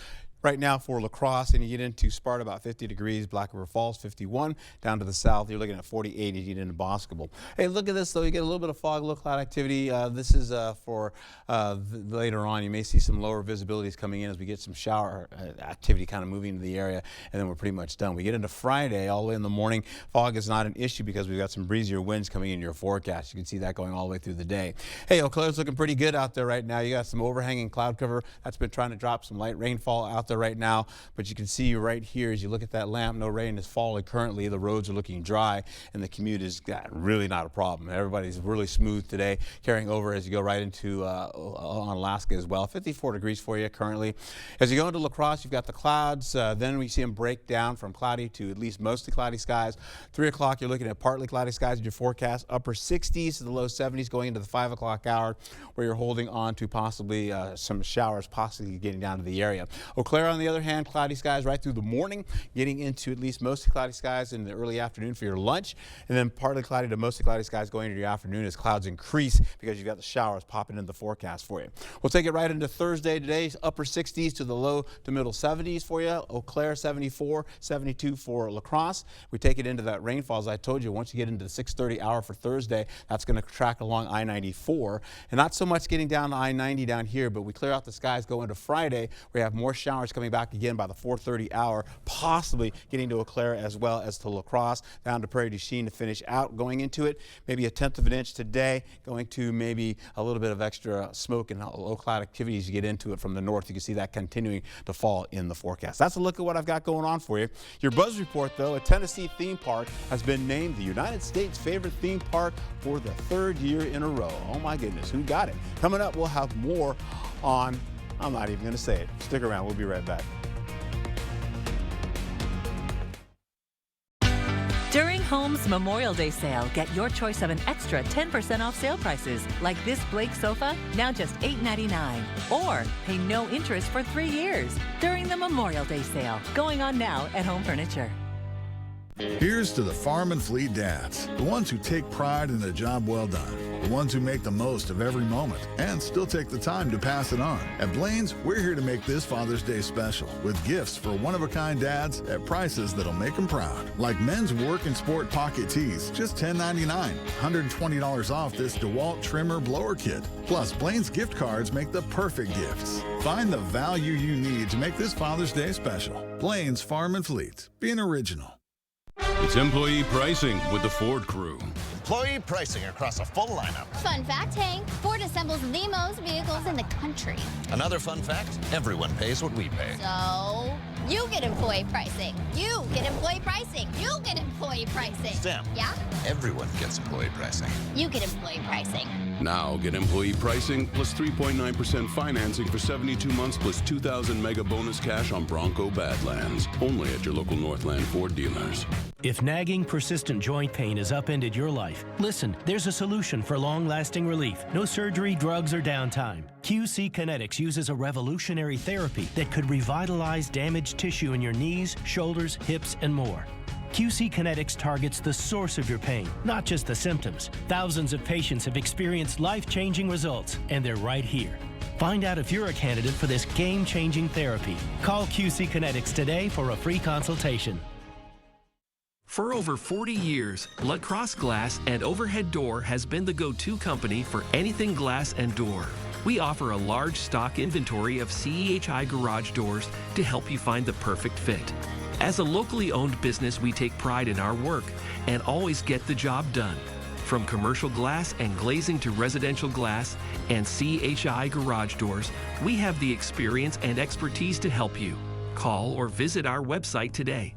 right now for La Crosse, and you get into Sparta about 50 degrees, Black River Falls 51, down to the south you're looking at 48 as you get into Boscobel. Hey, look at this though, you get a little bit of fog, low cloud activity. This is for later on. You may see some lower visibilities coming in as we get some shower activity kind of moving into the area, and then we're pretty much done. We get into Friday all the way in the morning. Fog is not an issue because we've got some breezier winds coming in your forecast. You can see that going all the way through the day. Hey, Eau Claire's looking pretty good out there right now. You got some overhanging cloud cover that's been trying to drop some light rainfall out there right now, but you can see right here as you look at that lamp, no rain is falling currently. The roads are looking dry and the commute is really not a problem. Everybody's really smooth today, carrying over as you go right into on Alaska as well. 54 degrees for you currently. As you go into La Crosse, you've got the clouds. Then we see them break down from cloudy to at least mostly cloudy skies. 3 o'clock, you're looking at partly cloudy skies in your forecast. Upper 60s to the low 70s going into the 5 o'clock hour, where you're holding on to possibly some showers possibly getting down to the area. Eau Claire Clare, on the other hand, cloudy skies right through the morning, getting into at least mostly cloudy skies in the early afternoon for your lunch, and then partly cloudy to mostly cloudy skies going into your afternoon as clouds increase because you've got the showers popping into the forecast for you. We'll take it right into Thursday today, upper 60s to the low to middle 70s for you. Eau Claire 74, 72 for La Crosse. We take it into that rainfall, as I told you, once you get into the 6:30 hour for Thursday, that's going to track along I-94, and not so much getting down to I-90 down here, but we clear out the skies, go into Friday. We have more showers coming back again by the 4:30 hour, possibly getting to Eau Claire as well as to La Crosse, down to Prairie du Chien to finish out. Going into it, maybe a 1/10 of an inch today, going to maybe a little bit of extra smoke and low cloud activity as you get into it from the north. You can see that continuing to fall in the forecast. That's a look at what I've got going on for you. Your Buzz Report, though, a Tennessee theme park has been named the United States' favorite theme park for the 3rd year in a row. Oh my goodness, who got it? Coming up, we'll have more on, I'm not even going to say it. Stick around, we'll be right back. During Home's Memorial Day sale, get your choice of an extra 10% off sale prices, like this Blake sofa, now just $8.99. Or pay no interest for 3 years during the Memorial Day sale, going on now at Home Furniture. Here's to the Farm and Fleet dads, the ones who take pride in a job well done, the ones who make the most of every moment and still take the time to pass it on. At Blaine's, we're here to make this Father's Day special with gifts for one-of-a-kind dads at prices that'll make them proud. Like men's work and sport pocket tees, just $10.99. $120 off this DeWalt trimmer blower kit. Plus, Blaine's gift cards make the perfect gifts. Find the value you need to make this Father's Day special. Blaine's Farm and Fleet. Being original. It's employee pricing with the Ford crew. Employee pricing across a full lineup. Fun fact, Hank, Ford assembles the most vehicles in the country. Another fun fact, everyone pays what we pay. So, you get employee pricing. You get employee pricing. You get employee pricing. Sam. Yeah? Everyone gets employee pricing. You get employee pricing. Now get employee pricing plus 3.9% financing for 72 months plus 2,000 mega bonus cash on Bronco Badlands. Only at your local Northland Ford dealers. If nagging, persistent joint pain has upended your life, listen, there's a solution for long-lasting relief. No surgery, drugs, or downtime. QC Kinetics uses a revolutionary therapy that could revitalize damaged tissue in your knees, shoulders, hips, and more. QC Kinetics targets the source of your pain, not just the symptoms. Thousands of patients have experienced life-changing results, and they're right here. Find out if you're a candidate for this game-changing therapy. Call QC Kinetics today for a free consultation. For over 40 years, La Crosse Glass and Overhead Door has been the go-to company for anything glass and door. We offer a large stock inventory of CEHI garage doors to help you find the perfect fit. As a locally owned business, we take pride in our work and always get the job done. From commercial glass and glazing to residential glass and CHI garage doors, we have the experience and expertise to help you. Call or visit our website today.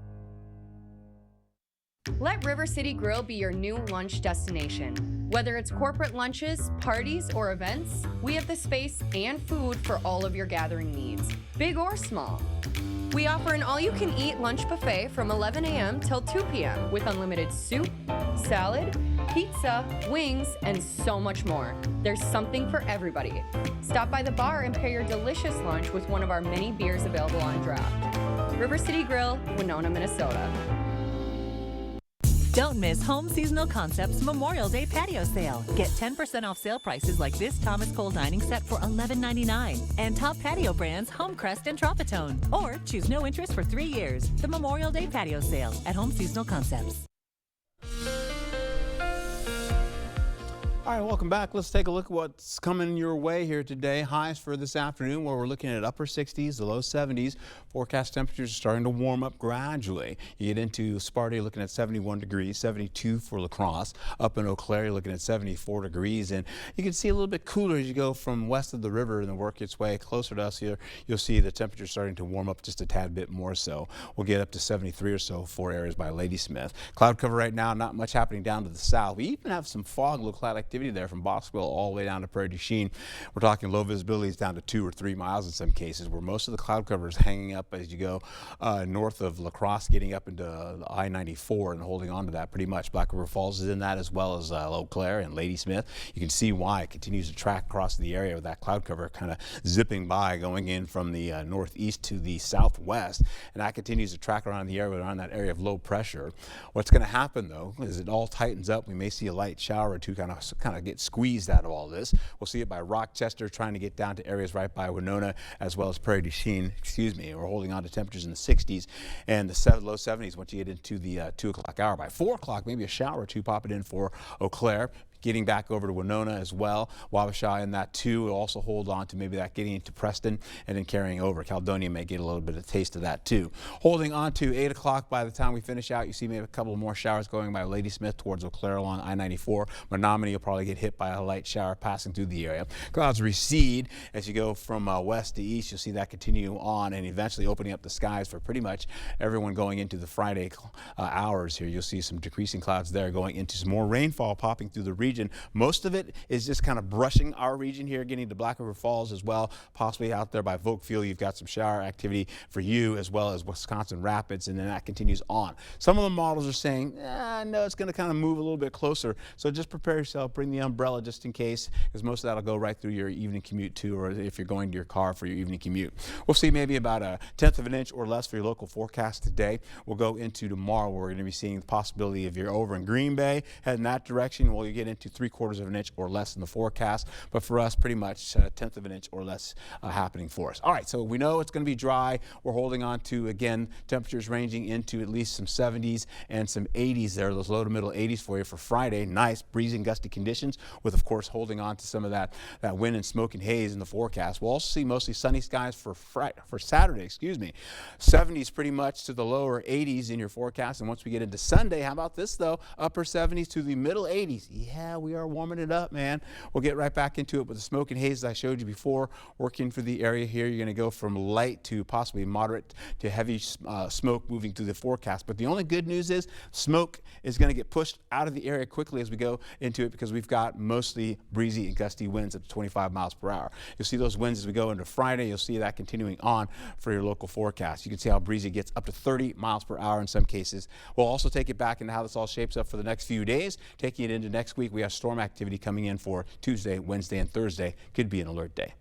Let River City Grill be your new lunch destination. Whether it's corporate lunches, parties, or events, we have the space and food for all of your gathering needs, big or small. We offer an all-you-can-eat lunch buffet from 11 a.m. till 2 p.m. with unlimited soup, salad, pizza, wings, and so much more. There's something for everybody. Stop by the bar and pair your delicious lunch with one of our many beers available on draft. River City Grill, Winona, Minnesota. Don't miss Home Seasonal Concepts Memorial Day patio sale. Get 10% off sale prices like this Thomas Cole dining set for $11.99 and top patio brands Homecrest and Tropitone. Or choose no interest for 3 years. The Memorial Day patio sale at Home Seasonal Concepts. All right, welcome back. Let's take a look at what's coming your way here today. Highs for this afternoon, where we're looking at upper 60s, the low 70s. Forecast temperatures are starting to warm up gradually. You get into Sparta, you're looking at 71 degrees, 72 for La Crosse. Up in Eau Claire, you're looking at 74 degrees. And you can see a little bit cooler as you go from west of the river and then work its way closer to us here. You'll see the temperature starting to warm up just a tad bit more so. We'll get up to 73 or so for areas by Ladysmith. Cloud cover right now, not much happening down to the south. We even have some fog, low cloud activity activity there from Bosqueville all the way down to Prairie du Chien. We're talking low visibilities down to 2 or 3 miles in some cases, where most of the cloud cover is hanging up as you go north of La Crosse, getting up into I-94 and holding on to that pretty much. Black River Falls is in that, as well as Eau Claire and Ladysmith. You can see why it continues to track across the area with that cloud cover kind of zipping by, going in from the northeast to the southwest, and that continues to track around the area, around that area of low pressure. What's going to happen though is it all tightens up. We may see a light shower or two kind of get squeezed out of all this. We'll see it by Rochester, trying to get down to areas right by Winona, as well as Prairie du Chien. We're holding on to temperatures in the 60s and the low 70s once you get into the 2 o'clock hour. By 4 o'clock, maybe a shower or two popping in for Eau Claire. Getting back over to Winona as well. Wabasha in that too. We'll also hold on to maybe that getting into Preston and then carrying over. Caledonia may get a little bit of taste of that too. Holding on to 8 o'clock by the time we finish out. You see maybe a couple more showers going by Ladysmith towards Eau Claire along I-94. Menominee will probably get hit by a light shower passing through the area. Clouds recede as you go from west to east. You'll see that continue on and eventually opening up the skies for pretty much everyone going into the Friday hours here. You'll see some decreasing clouds there, going into some more rainfall popping through the region. Most of it is just kind of brushing our region here, getting to Black River Falls as well, possibly out there by Volkfield. You've got some shower activity for you, as well as Wisconsin Rapids, and then that continues on. Some of the models are saying, no, it's going to kind of move a little bit closer, so just prepare yourself, bring the umbrella just in case, because most of that will go right through your evening commute too, or if you're going to your car for your evening commute. We'll see maybe about 1/10 of an inch or less for your local forecast today. We'll go into tomorrow, where we're going to be seeing the possibility of you're over in Green Bay, heading that direction. Well, you get into 3/4 of an inch or less in the forecast, but for us, pretty much 1/10 of an inch or less happening for us. All right, so we know it's going to be dry. We're holding on to, again, temperatures ranging into at least some 70s and some 80s there, those low to middle 80s for you for Friday. Nice breezy and gusty conditions, with, of course, holding on to some of that wind and smoke and haze in the forecast. We'll also see mostly sunny skies for Saturday, 70s pretty much to the lower 80s in your forecast. And once we get into Sunday, how about this though? Upper 70s to the middle 80s. Yeah, we are warming it up, man. We'll get right back into it with the smoke and haze I showed you before. Working for the area here, you're going to go from light to possibly moderate to heavy smoke moving through the forecast. But the only good news is smoke is going to get pushed out of the area quickly as we go into it, because we've got mostly breezy and gusty winds up to 25 miles per hour. You'll see those winds as we go into Friday. You'll see that continuing on for your local forecast. You can see how breezy it gets up to 30 miles per hour in some cases. We'll also take it back into how this all shapes up for the next few days. Taking it into next week, we have storm activity coming in for Tuesday, Wednesday, and Thursday. Could be an alert day.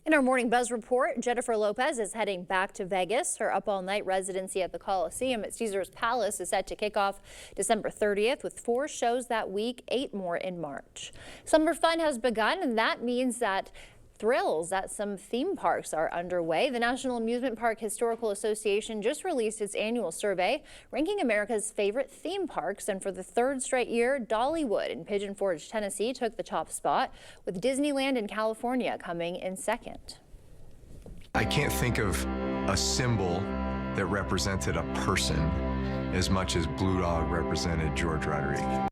In our Morning Buzz report, Jennifer Lopez is heading back to Vegas. Her up-all-night residency at the Coliseum at Caesars Palace is set to kick off December 30th with 4 shows that week, 8 more in March. Summer fun has begun, and that means that thrills at some theme parks are underway. The National Amusement Park Historical Association just released its annual survey ranking America's favorite theme parks, and for the 3rd straight year, Dollywood in Pigeon Forge, Tennessee took the top spot, with Disneyland in California coming in second. I can't think of a symbol that represented a person as much as Blue Dog represented George Rodriguez.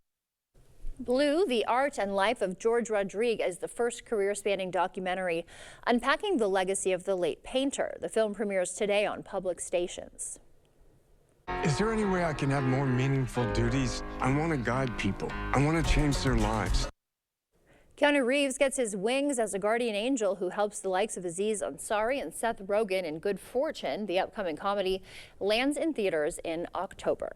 Blue, the art and life of George Rodriguez, is the first career-spanning documentary unpacking the legacy of the late painter. The film premieres today on public stations. Is there any way I can have more meaningful duties? I want to guide people. I want to change their lives. Keanu Reeves gets his wings as a guardian angel who helps the likes of Aziz Ansari and Seth Rogen in Good Fortune. The upcoming comedy lands in theaters in October.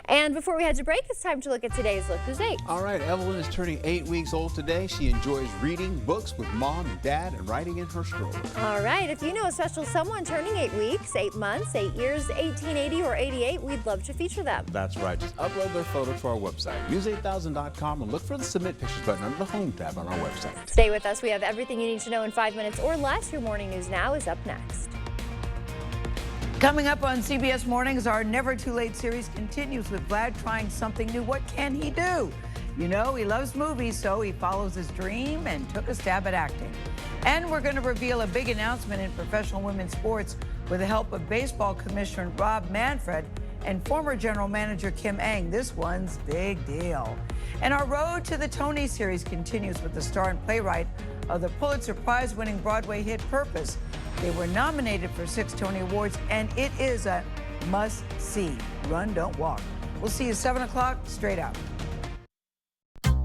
And before we head to break, it's time to look at today's Look Who's 8. All right, Evelyn is turning 8 weeks old today. She enjoys reading books with mom and dad and writing in her stroller. All right, if you know a special someone turning 8 weeks, 8 months, 8 years, 1880 or 88, we'd love to feature them. That's right. Just upload their photo to our website, news8000.com, and look for the Submit Pictures button under the Home tab on our website. Stay with us. We have everything you need to know in 5 minutes or less. Your Morning News Now is up next. Coming up on CBS Mornings, our Never Too Late series continues with Vlad trying something new. What can he do? You know, he loves movies, so he follows his dream and took a stab at acting. And we're going to reveal a big announcement in professional women's sports with the help of baseball commissioner Rob Manfred and former general manager Kim Ng. This one's big deal. And our Road to the Tony series continues with the star and playwright of the Pulitzer Prize-winning Broadway hit Purpose. They were nominated for 6 Tony Awards, and it is a must see. Run, don't walk. We'll see you at 7 o'clock, straight out.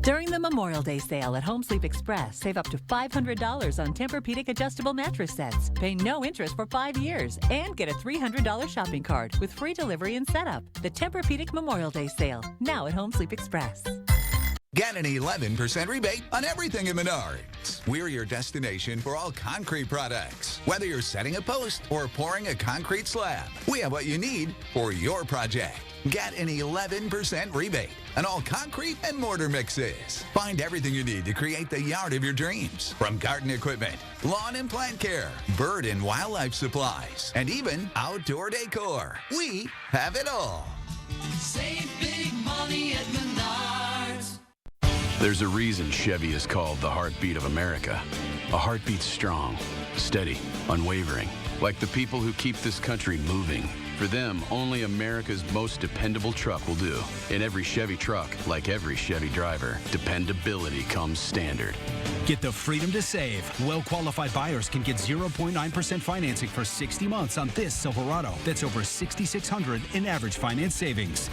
During the Memorial Day sale at Home Sleep Express, save up to $500 on Tempur-Pedic adjustable mattress sets. Pay no interest for 5 years and get a $300 shopping cart with free delivery and setup. The Tempur-Pedic Memorial Day sale, now at Home Sleep Express. Get an 11% rebate on everything in Menards. We're your destination for all concrete products. Whether you're setting a post or pouring a concrete slab, we have what you need for your project. Get an 11% rebate on all concrete and mortar mixes. Find everything you need to create the yard of your dreams. From garden equipment, lawn and plant care, bird and wildlife supplies, and even outdoor decor. We have it all. Save big money at Menards. There's a reason Chevy is called the heartbeat of America. A heartbeat strong, steady, unwavering, like the people who keep this country moving. For them, only America's most dependable truck will do. In every Chevy truck, like every Chevy driver, dependability comes standard. Get the freedom to save. Well-qualified buyers can get 0.9% financing for 60 months on this Silverado. That's over $6,600 in average finance savings.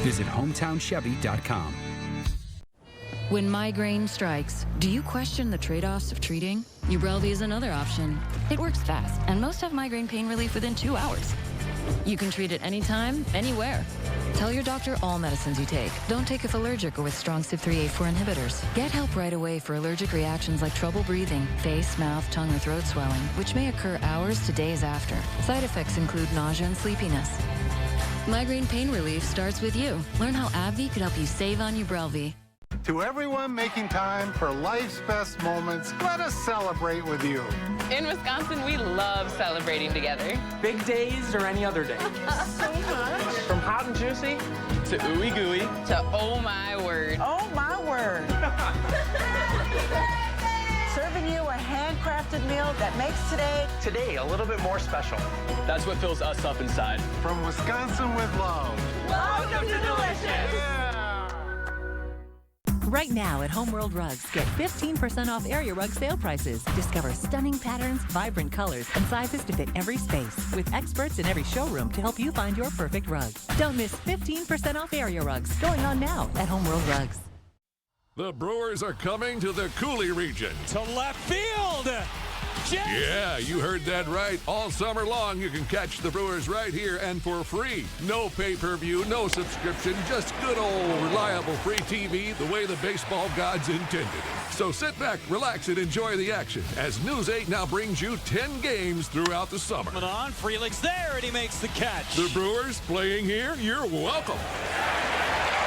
Visit HometownChevy.com. When migraine strikes, do you question the trade-offs of treating? Ubrelvy is another option. It works fast, and most have migraine pain relief within 2 hours. You can treat it anytime, anywhere. Tell your doctor all medicines you take. Don't take if allergic or with strong CYP3A4 inhibitors. Get help right away for allergic reactions like trouble breathing, face, mouth, tongue, or throat swelling, which may occur hours to days after. Side effects include nausea and sleepiness. Migraine pain relief starts with you. Learn how AbbVie could help you save on Ubrelvy. To everyone making time for life's best moments, let us celebrate with you. In Wisconsin, we love celebrating together. Big days or any other day. So much. From hot and juicy to ooey gooey to oh my word. Oh my word. Serving you a handcrafted meal that makes today a little bit more special. That's what fills us up inside. From Wisconsin with love. Welcome to Delicious. Yeah. Right now at Homeworld Rugs, get 15% off area rug sale prices. Discover stunning patterns, vibrant colors, and sizes to fit every space. With experts in every showroom to help you find your perfect rug. Don't miss 15% off area rugs going on now at Homeworld Rugs. The Brewers are coming to the Cooley region. To left field. Yeah, you heard that right. All summer long, you can catch the Brewers right here and for free. No pay-per-view, no subscription, just good old reliable free TV the way the baseball gods intended it. So sit back, relax, and enjoy the action as News 8 now brings you 10 games throughout the summer. On, Frelick's there, and he makes the catch. The Brewers playing here, you're welcome.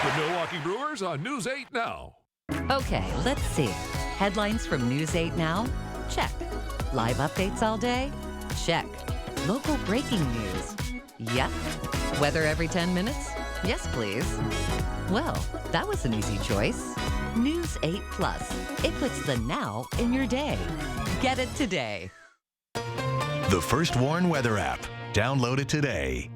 The Milwaukee Brewers on News 8 Now. Okay, let's see. Headlines from News 8 Now? Check. Live updates all day? Check. Local breaking news? Yep. Weather every 10 minutes? Yes, please. Well, that was an easy choice. News 8 Plus. It puts the now in your day. Get it today. The First Warn Weather app. Download it today.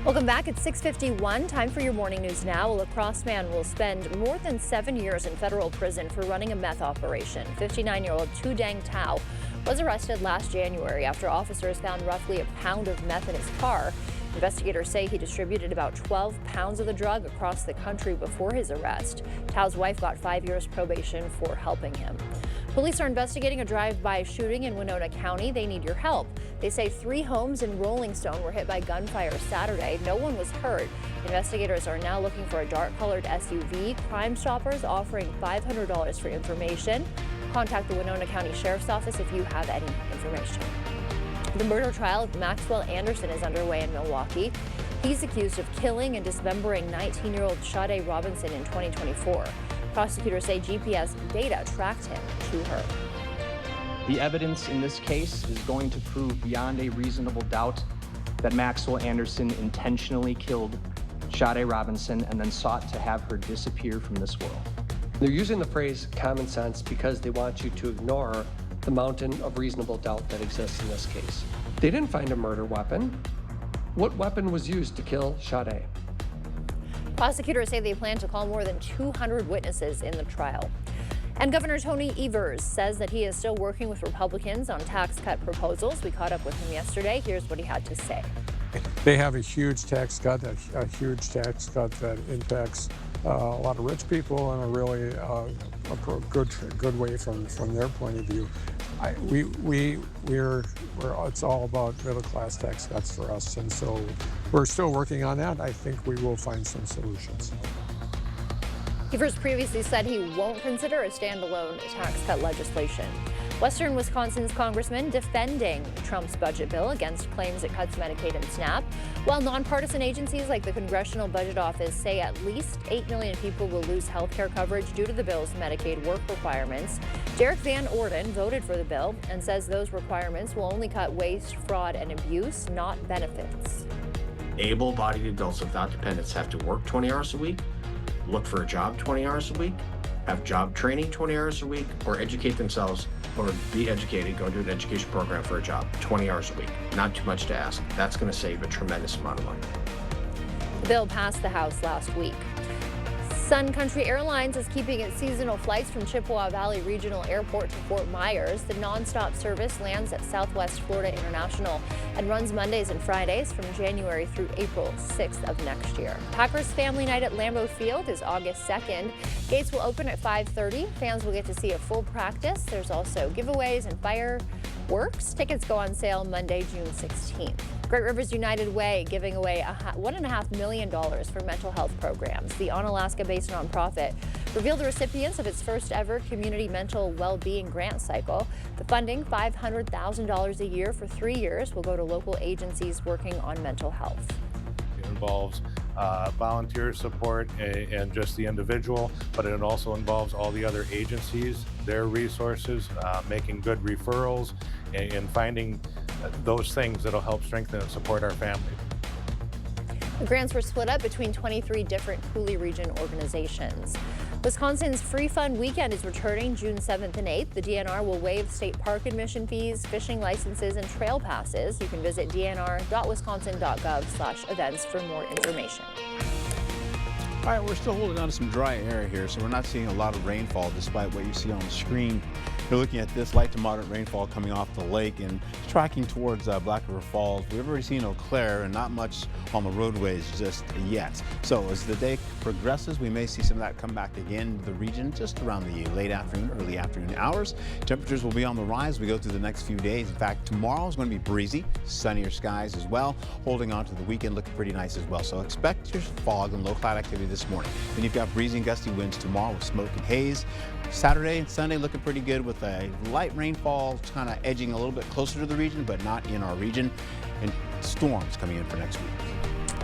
Welcome back. It's 6:51. Time for your morning news now. A La Crosse man will spend more than 7 years in federal prison for running a meth operation. 59-year-old Tu Dang Tao was arrested last January after officers found roughly a pound of meth in his car. Investigators say he distributed about 12 pounds of the drug across the country before his arrest. Tao's wife got 5 years probation for helping him. Police are investigating a drive-by shooting in Winona County. They need your help. They say 3 homes in Rolling Stone were hit by gunfire Saturday. No one was hurt. Investigators are now looking for a dark-colored SUV. Crime Stoppers offering $500 for information. Contact the Winona County Sheriff's Office if you have any information. The murder trial of Maxwell Anderson is underway in Milwaukee. He's accused of killing and dismembering 19-year-old Sade Robinson in 2024. Prosecutors say GPS data tracked him to her. The evidence in this case is going to prove beyond a reasonable doubt that Maxwell Anderson intentionally killed Sade Robinson and then sought to have her disappear from this world. They're using the phrase common sense because they want you to ignore the mountain of reasonable doubt that exists in this case. They didn't find a murder weapon. What weapon was used to kill Sade? Prosecutors say they plan to call more than 200 witnesses in the trial. And Governor Tony Evers says that he is still working with Republicans on tax cut proposals. We caught up with him yesterday. Here's what he had to say. They have a huge tax cut, a huge tax cut that impacts a lot of rich people in a really good way from their point of view. It's all about middle class tax cuts for us, and so we're still working on that. I think we will find some solutions. Evers previously said he won't consider a standalone tax cut legislation. Western Wisconsin's congressman defending Trump's budget bill against claims it cuts Medicaid and SNAP, while nonpartisan agencies like the Congressional Budget Office say at least 8 million people will lose health care coverage due to the bill's Medicaid work requirements. Derek Van Orden voted for the bill and says those requirements will only cut waste, fraud, and abuse, not benefits. Able-bodied adults without dependents have to work 20 hours a week, look for a job 20 hours a week, have job training 20 hours a week, or educate themselves or be educated, go to an education program for a job 20 hours a week. Not too much to ask. That's going to save a tremendous amount of money. The bill passed the House last week. Sun Country Airlines is keeping its seasonal flights from Chippewa Valley Regional Airport to Fort Myers. The nonstop service lands at Southwest Florida International and runs Mondays and Fridays from January through April 6th of next year. Packers Family Night at Lambeau Field is August 2nd. Gates will open at 5:30. Fans will get to see a full practice. There's also giveaways and fireworks. Tickets go on sale Monday, June 16th. Great Rivers United Way giving away $1.5 million for mental health programs. The Onalaska-based nonprofit revealed the recipients of its first ever community mental well-being grant cycle. The funding, $500,000 a year for 3 years, will go to local agencies working on mental health. It involves volunteer support and just the individual, but it also involves all the other agencies, their resources, making good referrals, and finding those things that'll help strengthen and support our family. The grants were split up between 23 different Coulee region organizations. Wisconsin's Free Fun Weekend is returning June 7th and 8th. The DNR will waive state park admission fees, fishing licenses, and trail passes. You can visit dnr.wisconsin.gov/events for more information. All right, we're still holding on to some dry air here, so we're not seeing a lot of rainfall despite what you see on the screen. You're looking at this light to moderate rainfall coming off the lake and tracking towards Black River Falls. We've already seen Eau Claire and not much on the roadways just yet. So as the day progresses, we may see some of that come back again to the region just around the late afternoon, early afternoon hours. Temperatures will be on the rise as we go through the next few days. In fact, tomorrow is going to be breezy, sunnier skies as well. Holding on to the weekend looking pretty nice as well. So expect your fog and low cloud activity this morning. Then you've got breezy and gusty winds tomorrow with smoke and haze. Saturday and Sunday looking pretty good with a light rainfall kind of edging a little bit closer to the region, but not in our region, and storms coming in for next week.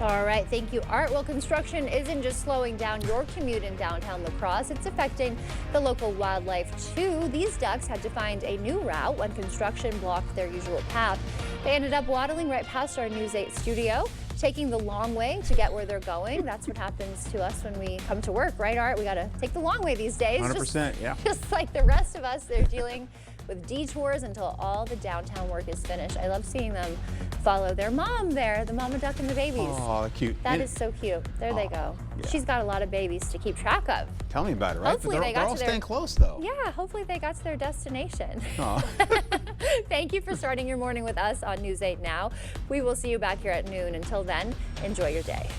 All right, thank you, Art. Well, construction isn't just slowing down your commute in downtown La Crosse, it's affecting the local wildlife too. These ducks had to find a new route when construction blocked their usual path. They ended up waddling right past our News 8 studio, taking the long way to get where they're going. That's what happens to us when we come to work, right, Art? We got to take the long way these days. 100%, yeah. Just like the rest of us, they're dealing with detours until all the downtown work is finished. I love seeing them follow their mom there, the mama duck and the babies. Oh, cute. That is so cute. There they go. Yeah. She's got a lot of babies to keep track of. Tell me about it, right? Hopefully they're all staying close, though. Yeah, hopefully they got to their destination. Aw. Thank you for starting your morning with us on News 8 Now. We will see you back here at noon. Until then, enjoy your day.